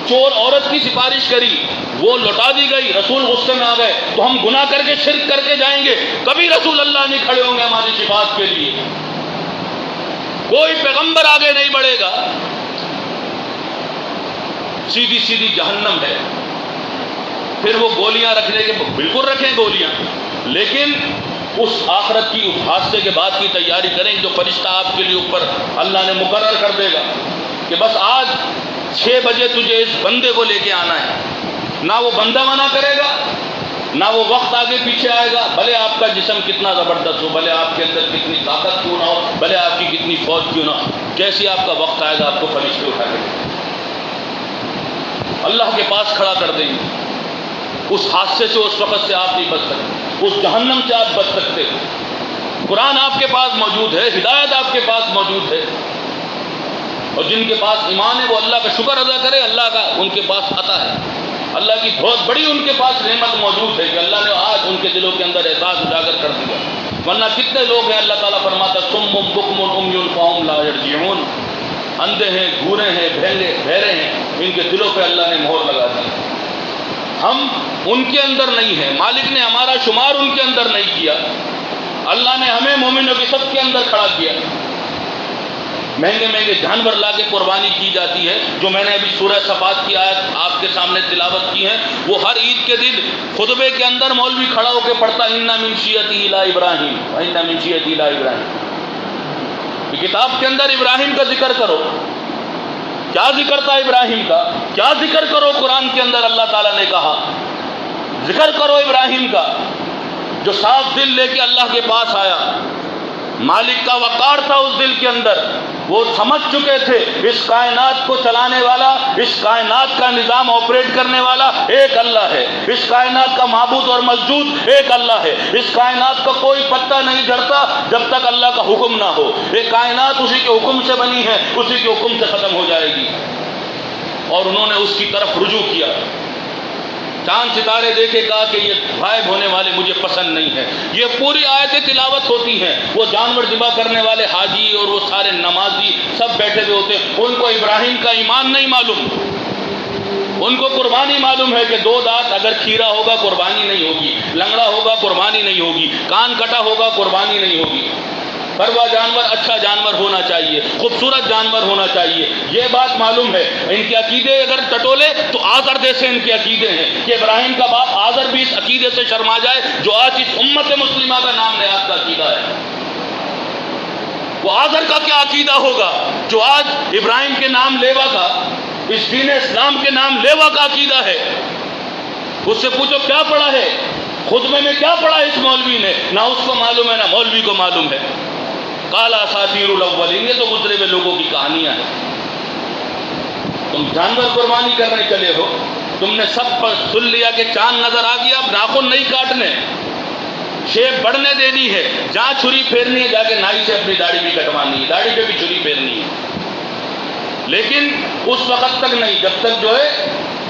A: چور عورت کی سفارش کری، وہ لوٹا دی گئی، رسول غصے میں آ گئے تو ہم گناہ کر کے شرک کر کے جائیں گے، کبھی رسول اللہ نہیں کھڑے ہوں گے ہماری شفاعت کے لیے، کوئی پیغمبر آگے نہیں بڑھے گا، سیدھی سیدھی جہنم ہے۔ پھر وہ گولیاں رکھنے کے بالکل رکھیں گولیاں، لیکن اس آخرت کی اس حادثے کے بعد کی تیاری کریں جو فرشتہ آپ کے لیے اوپر اللہ نے مقرر کر دے گا کہ بس آج 6 بجے تجھے اس بندے کو لے کے آنا ہے۔ نہ وہ بندہ منع کرے گا، نہ وہ وقت آگے پیچھے آئے گا، بھلے آپ کا جسم کتنا زبردست ہو، بھلے آپ کے اندر کتنی طاقت کیوں نہ ہو، بھلے آپ کی کتنی فوج کیوں نہ ہو، جیسے آپ کا وقت آئے گا آپ کو فرشتے اٹھا کے اللہ کے پاس کھڑا کر دیں گے۔ اس حادثے سے اس وقت سے آپ نہیں بچ سکتے، اس جہنم سے آپ بچ سکتے ہو۔ قرآن آپ کے پاس موجود ہے، ہدایت آپ کے پاس موجود ہے، اور جن کے پاس ایمان ہے وہ اللہ کا شکر ادا کرے، اللہ کا ان کے پاس عطا ہے، اللہ کی بہت بڑی ان کے پاس نعمت موجود ہے کہ اللہ نے آج ان کے دلوں کے اندر احساس اجاگر کر دیا، ورنہ کتنے لوگ ہیں اللہ تعالیٰ فرماتا ہے صم بکم عمی فہم لا یرجعون، اندھے ہیں، گورے ہیں، بہرے ہیں، ان کے دلوں پہ اللہ نے مہر لگا دی۔ ہم ان کے اندر نہیں ہیں، مالک نے ہمارا شمار ان کے اندر نہیں کیا، اللہ نے ہمیں مومنوں کی صف کے اندر کھڑا کیا۔ مہنگے مہنگے جانور لا کے قربانی کی جاتی ہے، جو میں نے ابھی سورہ صفات کی آیت آپ کے سامنے تلاوت کی ہے، وہ ہر عید کے دن خطبے کے اندر مولوی کھڑا ہو کے پڑھتا ہے، اِنَّ مِن شِیَتِهِ لَا إِبْرَاهِيمَ وَإِنَّ مِن شِیَتِهِ لَا إِبْرَاهِيمَ۔ کتاب کے اندر ابراہیم کا ذکر کرو، کیا ذکر تھا ابراہیم کا؟ کیا ذکر کرو قرآن کے اندر اللہ تعالیٰ نے کہا ذکر کرو ابراہیم کا، جو صاف دل لے کے اللہ کے پاس آیا، مالک کا وقار تھا اس دل کے اندر، وہ سمجھ چکے تھے اس کائنات کو چلانے والا، اس کائنات کا نظام آپریٹ کرنے والا ایک اللہ ہے، اس کائنات کا معبود اور مسجود ایک اللہ ہے، اس کائنات کا کوئی پتہ نہیں جھڑتا جب تک اللہ کا حکم نہ ہو، یہ کائنات اسی کے حکم سے بنی ہے، اسی کے حکم سے ختم ہو جائے گی، اور انہوں نے اس کی طرف رجوع کیا، چاند ستارے دیکھے، کہا کہ یہ غائب ہونے والے مجھے پسند نہیں ہے۔ یہ پوری آیتیں تلاوت ہوتی ہیں، وہ جانور ذبح کرنے والے حاجی اور وہ سارے نمازی سب بیٹھے ہوئے ہوتے ہیں، ان کو ابراہیم کا ایمان نہیں معلوم، ان کو قربانی معلوم ہے کہ 2 دانت اگر کھیرا ہوگا قربانی نہیں ہوگی، لنگڑا ہوگا قربانی نہیں ہوگی، کان کٹا ہوگا قربانی نہیں ہوگی، پروا جانور اچھا جانور ہونا چاہیے، خوبصورت جانور ہونا چاہیے، یہ بات معلوم ہے۔ ان کے عقیدے اگر ٹٹولے تو آزر جیسے ان کے عقیدے ہیں کہ ابراہیم کا باپ آزر بھی اس عقیدے سے شرما جائے جو آج اس امت مسلمہ کا نام نہاد کا عقیدہ ہے۔ وہ آزر کا کیا عقیدہ ہوگا جو آج ابراہیم کے نام لیوا کا، اس دین اسلام کے نام لیوا کا عقیدہ ہے؟ اس سے پوچھو کیا پڑھا ہے خطبے میں، کیا پڑھا اس مولوی نے؟ نہ اس کو معلوم ہے نہ مولوی کو معلوم ہے۔ کالا اساطیر الاولین، یہ تو گزرے ہوئے لوگوں کی کہانیاں ہیں۔ تم جانور قربانی کرنے چلے ہو، تم نے سب پر سن لیا کہ چاند نظر آ گیا، اب ناخن نہیں کاٹنے، شیپ بڑھنے دینی ہے، جہاں چھری پھیرنی ہے جا کے نائی سے اپنی داڑھی بھی کٹوانی ہے، داڑھی پہ بھی چھری پھیرنی ہے، لیکن اس وقت تک نہیں جب تک جو ہے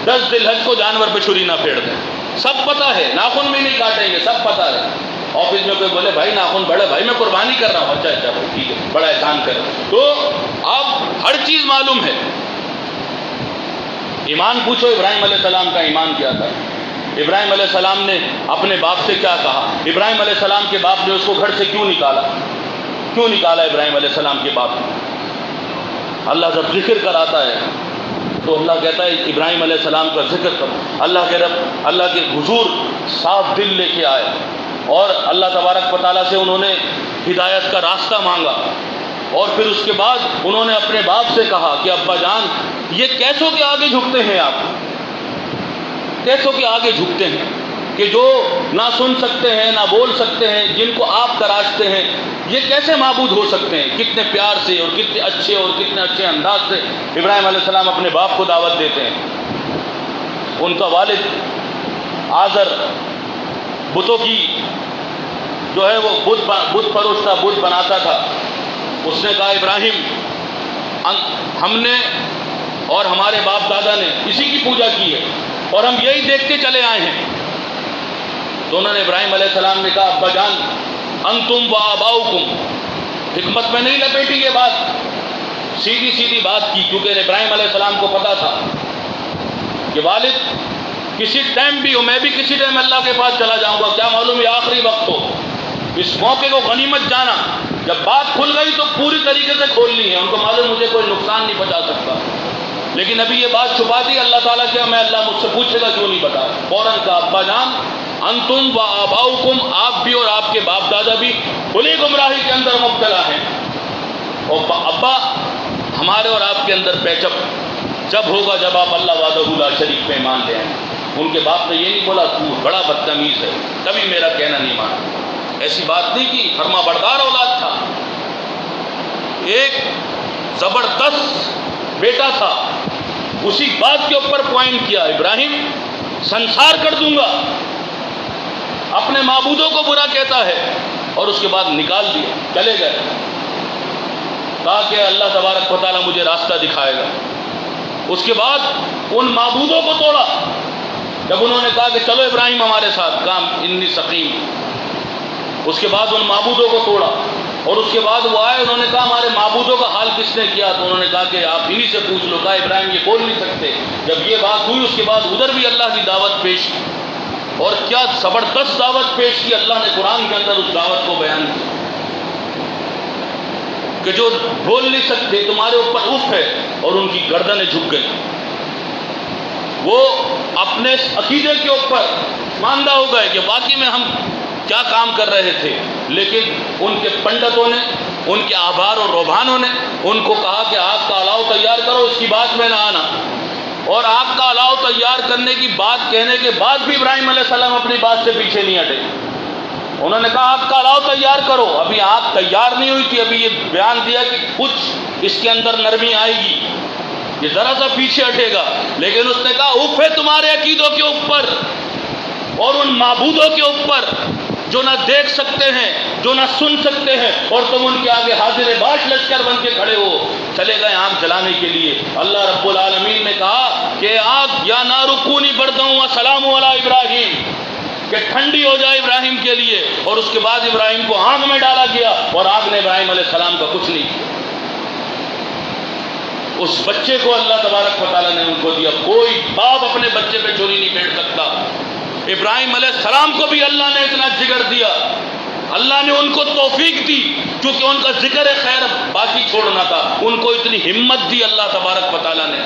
A: 10 ذی الحج کو جانور پہ چھری نہ پھیر دیں۔ سب پتہ ہے، ناخن بھی نہیں کاٹیں گے، سب پتہ ہے۔ آفس میں کوئی بولے بھائی ناخن بڑے، بھائی میں قربانی کر رہا ہوں، اچھا اچھا بھائی ٹھیک ہے، بڑا احسان کر، تو اب ہر چیز معلوم ہے۔ ایمان پوچھو ابراہیم علیہ السلام کا ایمان کیا تھا؟ ابراہیم علیہ السلام نے اپنے باپ سے کیا کہا؟ ابراہیم علیہ السلام کے باپ نے اس کو گھر سے کیوں نکالا؟ کیوں نکالا ابراہیم علیہ السلام کے باپ نے؟ اللہ جب ذکر کراتا ہے تو اللہ کہتا ہے ابراہیم علیہ السلام کا ذکر کرو، اللہ کے حضور صاف دل لے کے آئے، اور اللہ تبارک و تعالیٰ سے انہوں نے ہدایت کا راستہ مانگا، اور پھر اس کے بعد انہوں نے اپنے باپ سے کہا کہ ابا جان یہ کیسوں کے آگے جھکتے ہیں آپ، کیسوں کے آگے جھکتے ہیں کہ جو نہ سن سکتے ہیں نہ بول سکتے ہیں، جن کو آپ تراشتے ہیں، یہ کیسے معبود ہو سکتے ہیں؟ کتنے پیار سے اور کتنے اچھے انداز سے ابراہیم علیہ السلام اپنے باپ کو دعوت دیتے ہیں۔ ان کا والد آزر بتوں کی جو ہے وہ بت فروش تھا، بت بناتا تھا، اس نے کہا ابراہیم ہم نے اور ہمارے باپ دادا نے اسی کی پوجا کی ہے اور ہم یہی دیکھتے چلے آئے ہیں۔ تو انہوں نے ابراہیم علیہ السلام نے کہا ابا جان انتم و آباؤکم، حکمت میں نہیں لپیٹی یہ بات، سیدھی سیدھی بات کی، کیونکہ ابراہیم علیہ السلام کو پتا تھا کہ والد کسی ٹائم بھی ہو، میں بھی کسی ٹائم اللہ کے پاس چلا جاؤں گا، کیا معلوم یہ آخری وقت ہو، اس موقع کو غنیمت جانا، جب بات کھل گئی تو پوری طریقے سے کھولنی ہے، ان کو معلوم مجھے کوئی نقصان نہیں پہنچا سکتا، لیکن ابھی یہ بات چھپا دی، اللہ تعالیٰ کیا میں اللہ مجھ سے پوچھے گا کیوں نہیں بتا، فوراً کہا ابا جان انتم و آباؤکم، آپ بھی اور آپ کے باپ دادا بھی کھلی گمراہی کے اندر مبتلا ہیں، اور ابا ہمارے اور آپ کے اندر پیچ اپ جب ہوگا جب آپ اللہ وحدہ لا شریک پہ ایمان لے آئیں۔ ان کے باپ نے یہ نہیں بولا تو بڑا بدتمیز ہے، کبھی میرا کہنا نہیں مانا، ایسی بات نہیں کی، فرما بردار اولاد تھا، ایک زبردست بیٹا تھا، اسی بات کے اوپر پوائنٹ کیا ابراہیم سنسار کر دوں گا، اپنے معبودوں کو برا کہتا ہے، اور اس کے بعد نکال دیا، چلے گئے، کہا کہ اللہ تبارک و تعالیٰ مجھے راستہ دکھائے گا۔ اس کے بعد ان معبودوں کو توڑا، جب انہوں نے کہا کہ چلو ابراہیم ہمارے ساتھ، کام انی سقیم، اس کے بعد ان معبودوں کو توڑا، اور اس کے بعد وہ آئے، انہوں نے کہا ہمارے معبودوں کا حال کس نے کیا؟ تو انہوں نے کہا کہ آپ انہی سے پوچھ لو۔ کہا ابراہیم یہ بول نہیں سکتے۔ جب یہ بات ہوئی اس کے بعد ادھر بھی اللہ کی دعوت پیش کی، اور کیا زبردست دعوت پیش کی اللہ نے قرآن کے اندر اس دعوت کو بیان کیا کہ جو بول نہیں سکتے تمہارے اوپر اف ہے، اور ان کی گردنیں جھک گئی۔ وہ اپنے عقیدے کے اوپر ماندہ ہو گئے کہ واقعی میں ہم کیا کام کر رہے تھے، لیکن ان کے پنڈتوں نے، ان کے آبار اور روحانوں نے ان کو کہا کہ آگ کا الاؤ تیار کرو، اس کی بات میں نہ آنا۔ اور آگ کا الاؤ تیار کرنے کی بات کہنے کے بعد بھی ابراہیم علیہ السلام اپنی بات سے پیچھے نہیں ہٹے۔ انہوں نے کہا آگ کا الاؤ تیار کرو، ابھی آگ تیار نہیں ہوئی تھی، ابھی یہ بیان دیا کہ کچھ اس کے اندر نرمی آئے گی، یہ ذرا سا پیچھے ہٹے گا۔ لیکن اس نے کہا اف ہے تمہارے عقیدوں کے اوپر اور ان معبودوں کے اوپر جو نہ دیکھ سکتے ہیں، جو نہ سن سکتے ہیں، اور تم ان کے آگے حاضر باش لشکر بن کے کھڑے ہو۔ چلے گئے آگ جلانے کے لیے۔ اللہ رب العالمین نے کہا کہ آگ یا نار کونی بردوں وسلام علی ابراہیم، کہ ٹھنڈی ہو جائے ابراہیم کے لیے، اور اس کے بعد ابراہیم کو آگ میں ڈالا گیا، اور آگ نے ابراہیم علیہ السلام کا کچھ نہیں کیا۔ اس بچے کو اللہ تبارک و تعالیٰ نے ان کو دیا۔ کوئی باپ اپنے بچے پہ چوری نہیں پھیر سکتا۔ ابراہیم علیہ السلام کو بھی اللہ نے اتنا جگر دیا، اللہ نے ان کو توفیق دی، کیونکہ ان کا ذکر خیر باقی چھوڑنا تھا، ان کو اتنی ہمت دی اللہ تبارک و تعالیٰ نے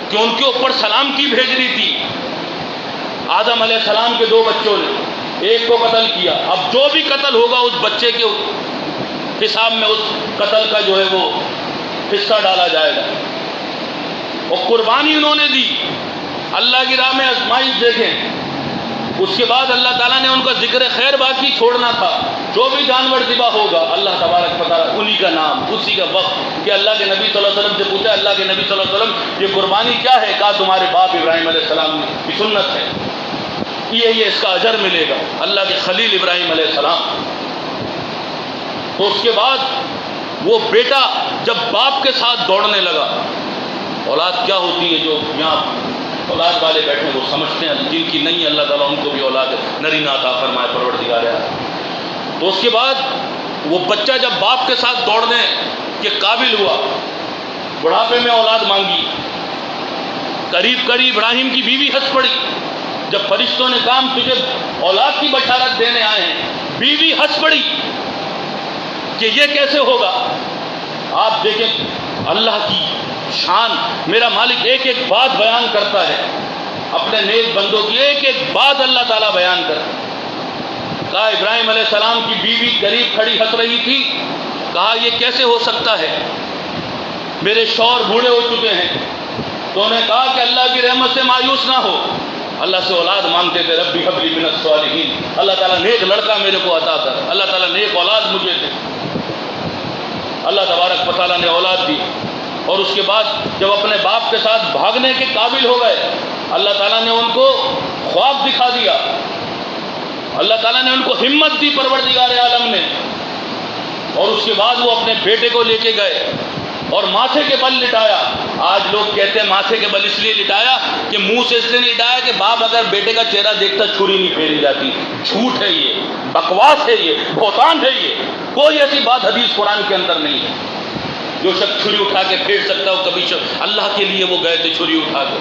A: کہ ان کے اوپر سلامتی بھیجنی تھی۔ آدم علیہ السلام کے 2 بچوں نے ایک کو قتل کیا، اب جو بھی قتل ہوگا اس بچے کے حساب میں اس قتل کا جو ہے وہ حصہ ڈالا جائے گا، اور قربانی انہوں نے دی اللہ کی راہ میں۔ آزمائش دیکھیں، اس کے بعد اللہ تعالیٰ نے ان کا ذکر خیر باقی چھوڑنا تھا۔ جو بھی جانور ذبح ہوگا اللہ تبارک و تعالیٰ انہی کا نام، اسی کا وقت، کہ اللہ کے نبی صلی اللہ علیہ وسلم سے پوچھا، اللہ کے نبی صلی اللہ علیہ وسلم یہ قربانی کیا ہے؟ کہا تمہارے باپ ابراہیم علیہ السلام کی سنت ہے، یہ اس کا اجر ملے گا، اللہ کے خلیل ابراہیم علیہ السلام۔ تو اس کے بعد وہ بیٹا جب باپ کے ساتھ دوڑنے لگا، اولاد کیا ہوتی ہے، جو یہاں اولاد والے بیٹھے وہ سمجھتے ہیں، جن کی نہیں اللہ تعالیٰ ان کو بھی اولاد نرینہ عطا فرمائے پروردگار ہے۔ تو اس کے بعد وہ بچہ جب باپ کے ساتھ دوڑنے کے قابل ہوا، بڑھاپے میں اولاد مانگی، قریب قریب ابراہیم کی بیوی ہنس پڑی۔ جب فرشتوں نے کہا تجھے اولاد کی بشارت دینے آئے ہیں، بیوی ہنس پڑی کہ یہ کیسے ہوگا۔ آپ دیکھیں اللہ کی شان، میرا مالک ایک ایک بات بیان کرتا ہے، اپنے نیک بندوں کی ایک ایک بات اللہ تعالیٰ بیان کرتا ہے۔ کہا ابراہیم علیہ السلام کی بیوی قریب کھڑی ہنس رہی تھی، کہا یہ کیسے ہو سکتا ہے، میرے شوہر بوڑھے ہو چکے ہیں۔ تو انہوں نے کہا کہ اللہ کی رحمت سے مایوس نہ ہو، اللہ سے اولاد مانگتے تھے، ربی حب لی من الصالحین، اللہ تعالیٰ نیک لڑکا میرے کو عطا کر، اللہ تعالیٰ نیک اولاد مجھے دے۔ اللہ تبارک و تعالیٰ نے اولاد دی، اور اس کے بعد جب اپنے باپ کے ساتھ بھاگنے کے قابل ہو گئے، اللہ تعالیٰ نے ان کو خواب دکھا دیا، اللہ تعالیٰ نے ان کو ہمت دی پروردگار عالم نے، اور اس کے بعد وہ اپنے بیٹے کو لے کے گئے اور ماتھے کے بل لٹایا۔ آج لوگ کہتے ہیں ماتھے کے بل اس لیے لٹایا کہ منہ سے اس لیے نہیں لٹایا کہ باپ اگر بیٹے کا چہرہ دیکھتا چھری نہیں پھیری جاتی۔ جھوٹ ہے یہ، بکواس ہے یہ، بہتان ہے یہ، کوئی ایسی بات حدیث قرآن کے اندر نہیں ہے۔ جو شخص چھری اٹھا کے پھیر سکتا ہو، کبھی اللہ کے لیے وہ گئے تھے چھری اٹھا کے،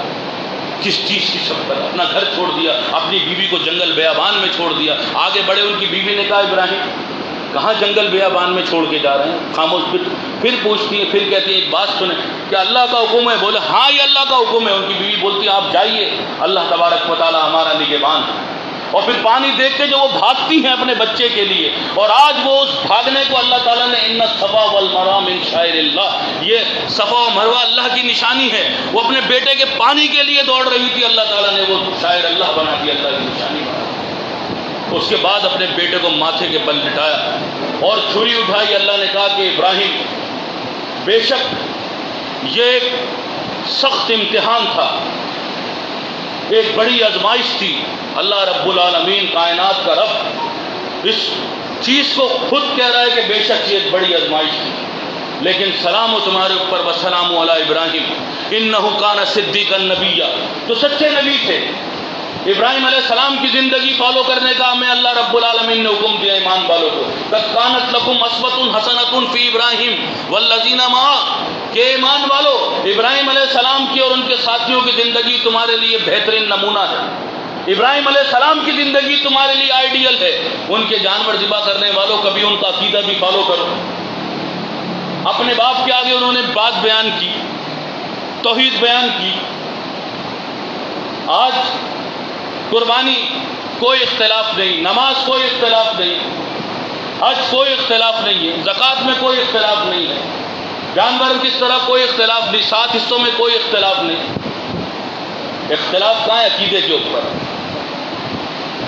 A: کس چیز کی شفقت، اپنا گھر چھوڑ دیا، اپنی بیوی کو جنگل بیابان میں چھوڑ دیا۔ آگے بڑے، ان کی بیوی نے کہا ابراہیم کہاں جنگل بیابان میں چھوڑ کے جا رہے ہیں؟ خاموش۔ پھر پوچھتی ہیں، پھر کہتی ہیں ایک بات سنیں، کیا اللہ کا حکم ہے؟ بولے ہاں یہ اللہ کا حکم ہے۔ ان کی بیوی بولتی ہے آپ جائیے، اللہ تبارک و تعالیٰ ہمارا نگہبان ہے۔ اور پھر پانی دیکھ کے جو وہ بھاگتی ہیں اپنے بچے کے لیے، اور آج وہ اس بھاگنے کو اللہ تعالیٰ نے ان الصفا والمروہ من شعائر اللہ، یہ صفا و مروہ اللہ کی نشانی ہے۔ وہ اپنے بیٹے کے پانی کے لیے دوڑ رہی تھی، اللہ تعالیٰ نے وہ شاعر اللہ بنا دیا، اللہ کی نشانی بنا۔ اس کے بعد اپنے بیٹے کو ماتھے کے بل لٹایا اور چھری اٹھائی۔ اللہ نے کہا کہ ابراہیم بے شک یہ ایک سخت امتحان تھا، ایک بڑی آزمائش تھی۔ اللہ رب العالمین کائنات کا رب اس چیز کو خود کہہ رہا ہے کہ بے شک یہ ایک بڑی آزمائش تھی، لیکن سلام و تمہارے اوپر وسلام علی ابراہیم انہ کان صدیقا نبیا، تو سچے نبی تھے، ابراہیم علیہ السلام کی زندگی فالو کرنے کا ہمیں اللہ رب العالمین نے حکم دیا ایمان والوں کو. قد کانت لکم اسوۃ حسنۃ فی ابراہیم والذین معہ، کہ ایمان والو ابراہیم علیہ السلام کی اور ان کے ساتھیوں کی زندگی تمہارے لیے بہترین نمونہ ہے. ابراہیم علیہ السلام کی زندگی تمہارے لیے آئیڈیل ہے. ان کے جانور ذبح کرنے والوں کبھی ان کا عقیدہ بھی فالو کرو. اپنے باپ کے آگے انہوں نے بات بیان کی، توحید بیان کی. آج قربانی کوئی اختلاف نہیں، نماز کوئی اختلاف نہیں، حج کوئی اختلاف نہیں ہے، زکوٰۃ میں کوئی اختلاف نہیں ہے، جانور کس طرح کوئی اختلاف نہیں، 7 حصوں میں کوئی اختلاف نہیں. اختلاف کہاں ہے؟ عقیدے کے اوپر.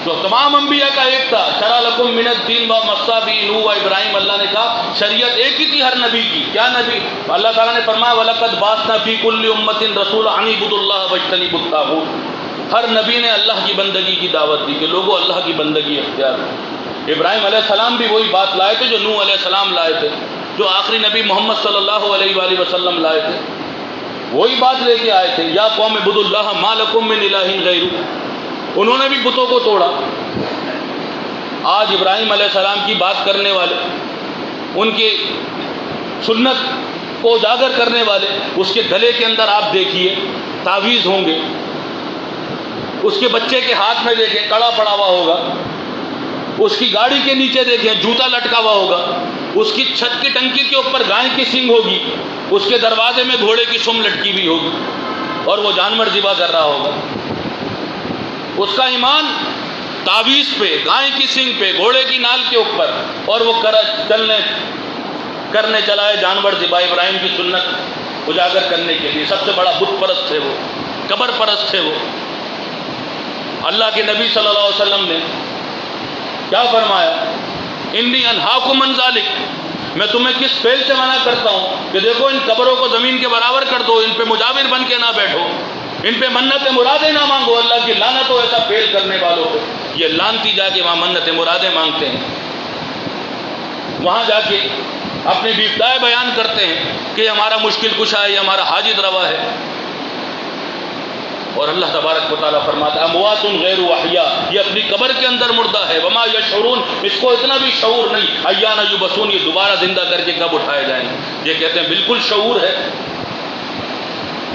A: جو تمام انبیاء کا ایک تھا، شرع لکم من الدین و وصی بہ نوح و ابراہیم. اللہ نے کہا شریعت ایک ہی تھی ہر نبی کی. کیا نبی؟ اللہ تعالیٰ نے فرمایا وَلَقَدْ بَعَثْنَا فِي كُلِّ أُمَّةٍ رَسُولًا أَنِ اعْبُدُوا اللَّهَ وَاجْتَنِبُوا الطَّاغُوتَ. ہر نبی نے اللہ کی بندگی کی دعوت دی کہ لوگوں اللہ کی بندگی اختیار کرو. ابراہیم علیہ السلام بھی وہی بات لائے تھے جو نوح علیہ السلام لائے تھے، جو آخری نبی محمد صلی اللہ علیہ وآلہ وسلم لائے تھے. وہی بات لے کے آئے تھے، یا قوم اعبدوا اللہ ما لکم من الہ غیرہ. انہوں نے بھی بتوں کو توڑا. آج ابراہیم علیہ السلام کی بات کرنے والے، ان کی سنت کو اجاگر کرنے والے، اس کے گلے کے اندر آپ دیکھیے تعویذ ہوں گے، اس کے بچے کے ہاتھ میں دیکھیں کڑا پڑا ہوا ہوگا، اس کی گاڑی کے نیچے دیکھیں جوتا لٹکا ہوا ہوگا، اس کی چھت کی ٹنکی کے اوپر گائے کی سینگ ہوگی، اس کے دروازے میں گھوڑے کی سم لٹکی ہوئی ہوگی، اور وہ جانور ذبح کر رہا ہوگا. اس کا ایمان تعویذ پہ، گائے کی سینگ پہ، گھوڑے کی نال کے اوپر، اور وہ کرنے چلا ہے جانور ذبح. ابراہیم کی سنت اجاگر کرنے کے لیے سب سے بڑا بت پرست تھے، وہ قبر پرست تھے. وہ اللہ کے نبی صلی اللہ علیہ وسلم نے کیا فرمایا؟ انی انہاکم عن ذلک، میں تمہیں کس فعل سے منع کرتا ہوں کہ دیکھو ان قبروں کو زمین کے برابر کر دو، ان پہ مجاور بن کے نہ بیٹھو، ان پہ منتیں مرادیں نہ مانگو. اللہ کی لعنت ہو ایسا فعل کرنے والوں پہ. یہ لعنتی جا کے وہاں منتیں مرادیں مانگتے ہیں، وہاں جا کے اپنی بیفتائیں بیان کرتے ہیں کہ ہمارا مشکل کشا ہے، یہ ہمارا حاجت روا ہے. اور اللہ تبارک و تعالیٰ فرماتا ہے اموات غیر احیاء، یہ اپنی قبر کے اندر مردہ ہے. وما یشعرون، اس کو اتنا بھی شعور نہیں. ایان یبعثون، یہ دوبارہ زندہ کر کے کب اٹھائے جائیں گے. یہ کہتے ہیں بالکل شعور ہے.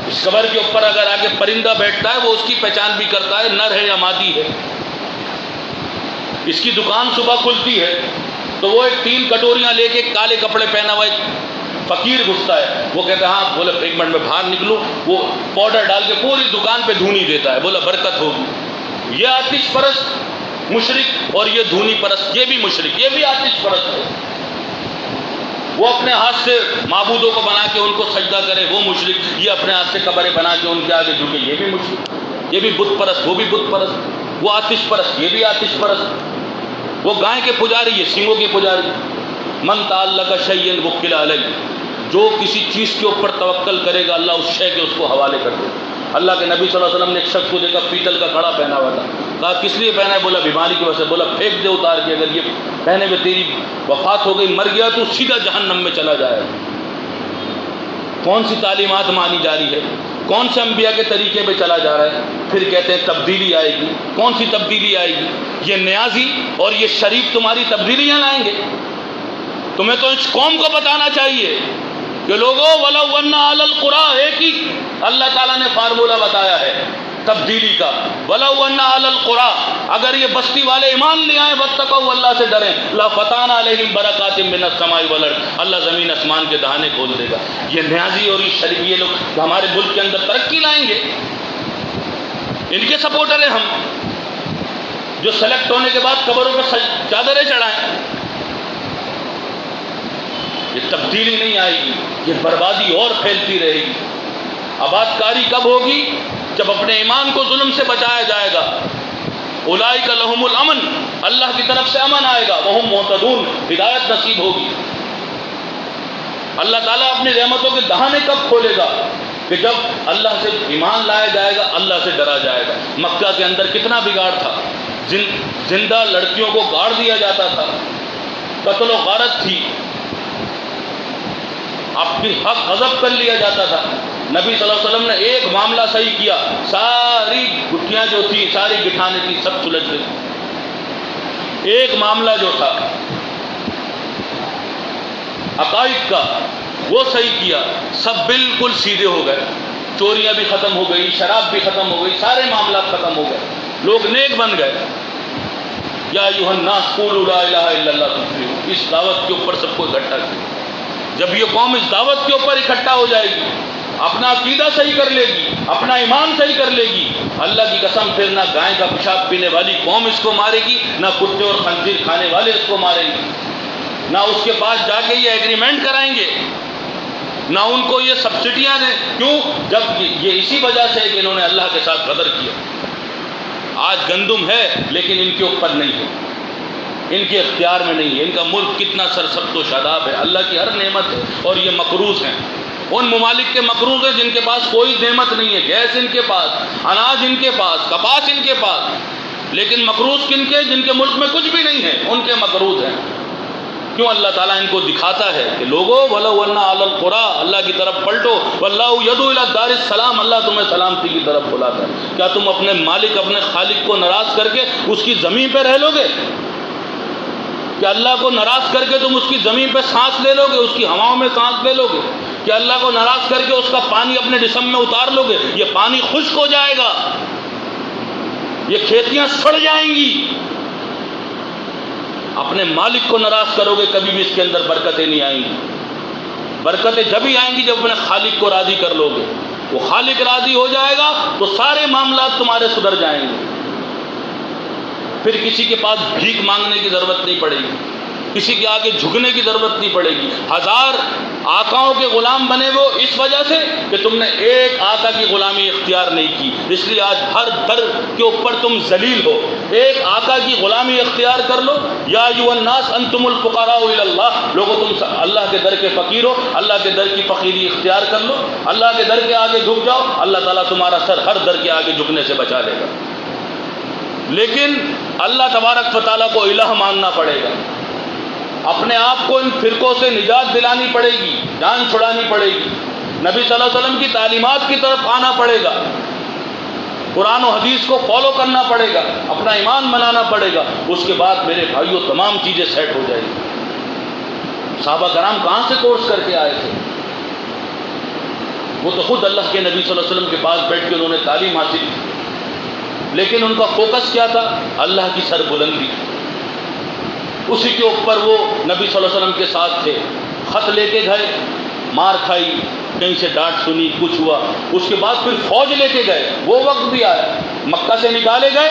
A: اس قبر کے اوپر اگر آگے پرندہ بیٹھتا ہے وہ اس کی پہچان بھی کرتا ہے نر ہے یا مادی ہے. اس کی دکان صبح کھلتی ہے تو وہ ایک 3 کٹوریاں لے کے کالے کپڑے پہنا ہوا ایک فقیر گھستا ہے. وہ کہتا ہے ہاں، بولا 1 منٹ میں باہر نکلوں. وہ پاؤڈر ڈال کے پوری دکان پہ دھونی دیتا ہے، بولا برکت ہوگی. یہ آتش پرست مشرک اور یہ دھونی پرست، یہ بھی مشرک، یہ بھی آتش پرست ہے. وہ اپنے ہاتھ سے معبودوں کو بنا کے ان کو سجدہ کرے، وہ مشرک. یہ اپنے ہاتھ سے قبریں بنا کے ان کے آگے جھکے، یہ بھی مشرک. یہ بھی بت پرست، وہ بھی بت پرست. وہ آتش پرست، یہ بھی آتش پرست. وہ گائے کے پجاری، یہ سینگوں کے پجاری. من تعلق شیئا وکل علیہ، جو کسی چیز کے اوپر توکل کرے گا اللہ اس شے کے اس کو حوالے کر دے. اللہ کے نبی صلی اللہ علیہ وسلم نے ایک شخص کو دیکھا پیتل کا کڑا پہنا ہوا تھا. کہا کس لیے پہنا ہے؟ بولا بیماری کی وجہ سے. بولا پھینک دے اتار کے، اگر یہ پہنے میں تیری وفات ہو گئی، مر گیا تو سیدھا جہنم میں چلا جائے. کون سی تعلیمات مانی جا رہی ہے؟ کون سے انبیاء کے طریقے پہ چلا جا رہا ہے؟ پھر کہتے ہیں تبدیلی آئے گی. کون سی تبدیلی آئے گی؟ یہ نیازی اور یہ شریف تمہاری تبدیلیاں لائیں گے. تمہیں تو اس قوم کو بتانا چاہیے کہ لوگوں وَلَوْ أَنَّ عَلَى الْقُرَىٰ، ایک ہی اللہ تعالیٰ نے فارمولہ بتایا ہے تبدیلی کا. وَلَوْ أَنَّ عَلَى الْقُرَىٰ، اگر یہ بستی والے ایمان لے آئیں وَاتَّقَوْا، اللہ سے ڈریں، لَفَتَحْنَا عَلَيْهِمْ بَرَكَاتٍ مِّنَ السَّمَاءِ وَالْأَرْضِ، اللہ زمین آسمان کے دہانے کھول دے گا. یہ نیازی اور یہ شریف، یہ لوگ ہمارے ملک کے اندر ترقی لائیں گے. ان کے سپورٹر ہیں ہم، جو سلیکٹ ہونے کے بعد قبروں پہ چادریں چڑھائیں. یہ تبدیلی نہیں آئے گی، یہ بربادی اور پھیلتی رہے گی. آباد کاری کب ہوگی؟ جب اپنے ایمان کو ظلم سے بچایا جائے گا. اولئک لہم الامن، اللہ کی طرف سے امن آئے گا. وہم مہتدون، ہدایت نصیب ہوگی. اللہ تعالیٰ اپنی رحمتوں کے دہانے کب کھولے گا؟ کہ جب اللہ سے ایمان لایا جائے گا، اللہ سے ڈرا جائے گا. مکہ کے اندر کتنا بگاڑ تھا، زندہ لڑکیوں کو گاڑ دیا جاتا تھا، قتل و غارت تھی، اپنی حق غضب کر لیا جاتا تھا. نبی صلی اللہ علیہ وسلم نے ایک معاملہ صحیح کیا، ساری گٹھیاں چوریاں جو تھی ساری گٹھانے تھی سب سلجھ گئی. ایک معاملہ جو تھا عقائد کا وہ صحیح کیا, سب بالکل سیدھے ہو گئے. چوریاں بھی ختم ہو گئی, شراب بھی ختم ہو گئی, سارے معاملات ختم ہو گئے, لوگ نیک بن گئے. یا ایھا الناس قولوا لا الہ الا اللہ تفلحوا, اس دعوت کے اوپر سب کو اکٹھا کیا. جب یہ قوم اس دعوت کے اوپر اکٹھا ہو جائے گی, اپنا عقیدہ صحیح کر لے گی, اپنا ایمان صحیح کر لے گی, اللہ کی قسم پھر نہ گائے کا پیشاب پینے والی قوم اس کو مارے گی, نہ کتے اور خنزیر کھانے والے اس کو ماریں گے, نہ اس کے پاس جا کے یہ ایگریمنٹ کرائیں گے, نہ ان کو یہ سبسڈیاں دیں. کیوں؟ جب یہ اسی وجہ سے ہے کہ انہوں نے اللہ کے ساتھ غدر کیا. آج گندم ہے لیکن ان کے اوپر نہیں ہے, ان کے اختیار میں نہیں ہے. ان کا ملک کتنا سرسبز و شاداب ہے, اللہ کی ہر نعمت ہے, اور یہ مقروض ہیں. ان ممالک کے مقروض ہیں جن کے پاس کوئی نعمت نہیں ہے, گیس ان کے پاس, اناج ان کے پاس, کپاس ان کے پاس, لیکن مقروض کن کے؟ جن کے ملک میں کچھ بھی نہیں ہے, ان کے مقروض ہیں. کیوں؟ اللہ تعالیٰ ان کو دکھاتا ہے کہ لوگو وَلَوْ أَنَّ عَلَى الْقُرَىٰ, اللہ کی طرف پلٹو, وَاللَّهُ يَدْعُو إِلَى الدَّارِ السَّلَامِ, اللہ تمہیں سلامتی کی طرف بلاتا ہے. کیا تم اپنے مالک, اپنے خالق کو ناراض کر کے اس کی زمین پہ رہ لو گے؟ کیا اللہ کو ناراض کر کے تم اس کی زمین پہ سانس لے لو گے, اس کی ہواؤں میں سانس لے لو گے؟ کیا اللہ کو ناراض کر کے اس کا پانی اپنے جسم میں اتار لو گے؟ یہ پانی خشک ہو جائے گا, یہ کھیتیاں سڑ جائیں گی. اپنے مالک کو ناراض کرو گے, کبھی بھی اس کے اندر برکتیں نہیں آئیں گی. برکتیں جب ہی آئیں گی جب اپنے خالق کو راضی کر لو گے. وہ خالق راضی ہو جائے گا تو سارے معاملات تمہارے سدھر جائیں گے. پھر کسی کے پاس بھیک مانگنے کی ضرورت نہیں پڑے گی, کسی کے آگے جھکنے کی ضرورت نہیں پڑے گی. 1000 آقاؤں کے غلام بنے وہ اس وجہ سے کہ تم نے ایک آقا کی غلامی اختیار نہیں کی, اس لیے آج ہر در کے اوپر تم ذلیل ہو. ایک آقا کی غلامی اختیار کر لو. یا ایھا الناس انتم الفقراء الی اللہ, لوگوں تم اللہ کے در کے فقیر ہو, اللہ کے در کی فقیری اختیار کر لو, اللہ کے در کے آگے جھک جاؤ, اللہ تعالیٰ تمہارا سر ہر در کے آگے جھکنے سے بچا لے گا. لیکن اللہ تبارک و تعالیٰ کو الہ ماننا پڑے گا. اپنے آپ کو ان فرقوں سے نجات دلانی پڑے گی, جان چھڑانی پڑے گی. نبی صلی اللہ علیہ وسلم کی تعلیمات کی طرف آنا پڑے گا, قرآن و حدیث کو فالو کرنا پڑے گا, اپنا ایمان بنانا پڑے گا. اس کے بعد میرے بھائیوں تمام چیزیں سیٹ ہو جائیں گی. صحابہ کرام کہاں سے کورس کر کے آئے تھے؟ وہ تو خود اللہ کے نبی صلی اللہ علیہ وسلم کے پاس بیٹھ کے انہوں نے تعلیم حاصل کی, لیکن ان کا فوکس کیا تھا؟ اللہ کی سربلندی. اسی کے اوپر وہ نبی صلی اللہ علیہ وسلم کے ساتھ تھے. خط لے کے گئے, مار کھائی, کہیں سے ڈانٹ سنی, کچھ ہوا. اس کے بعد پھر فوج لے کے گئے, وہ وقت بھی آیا. مکہ سے نکالے گئے,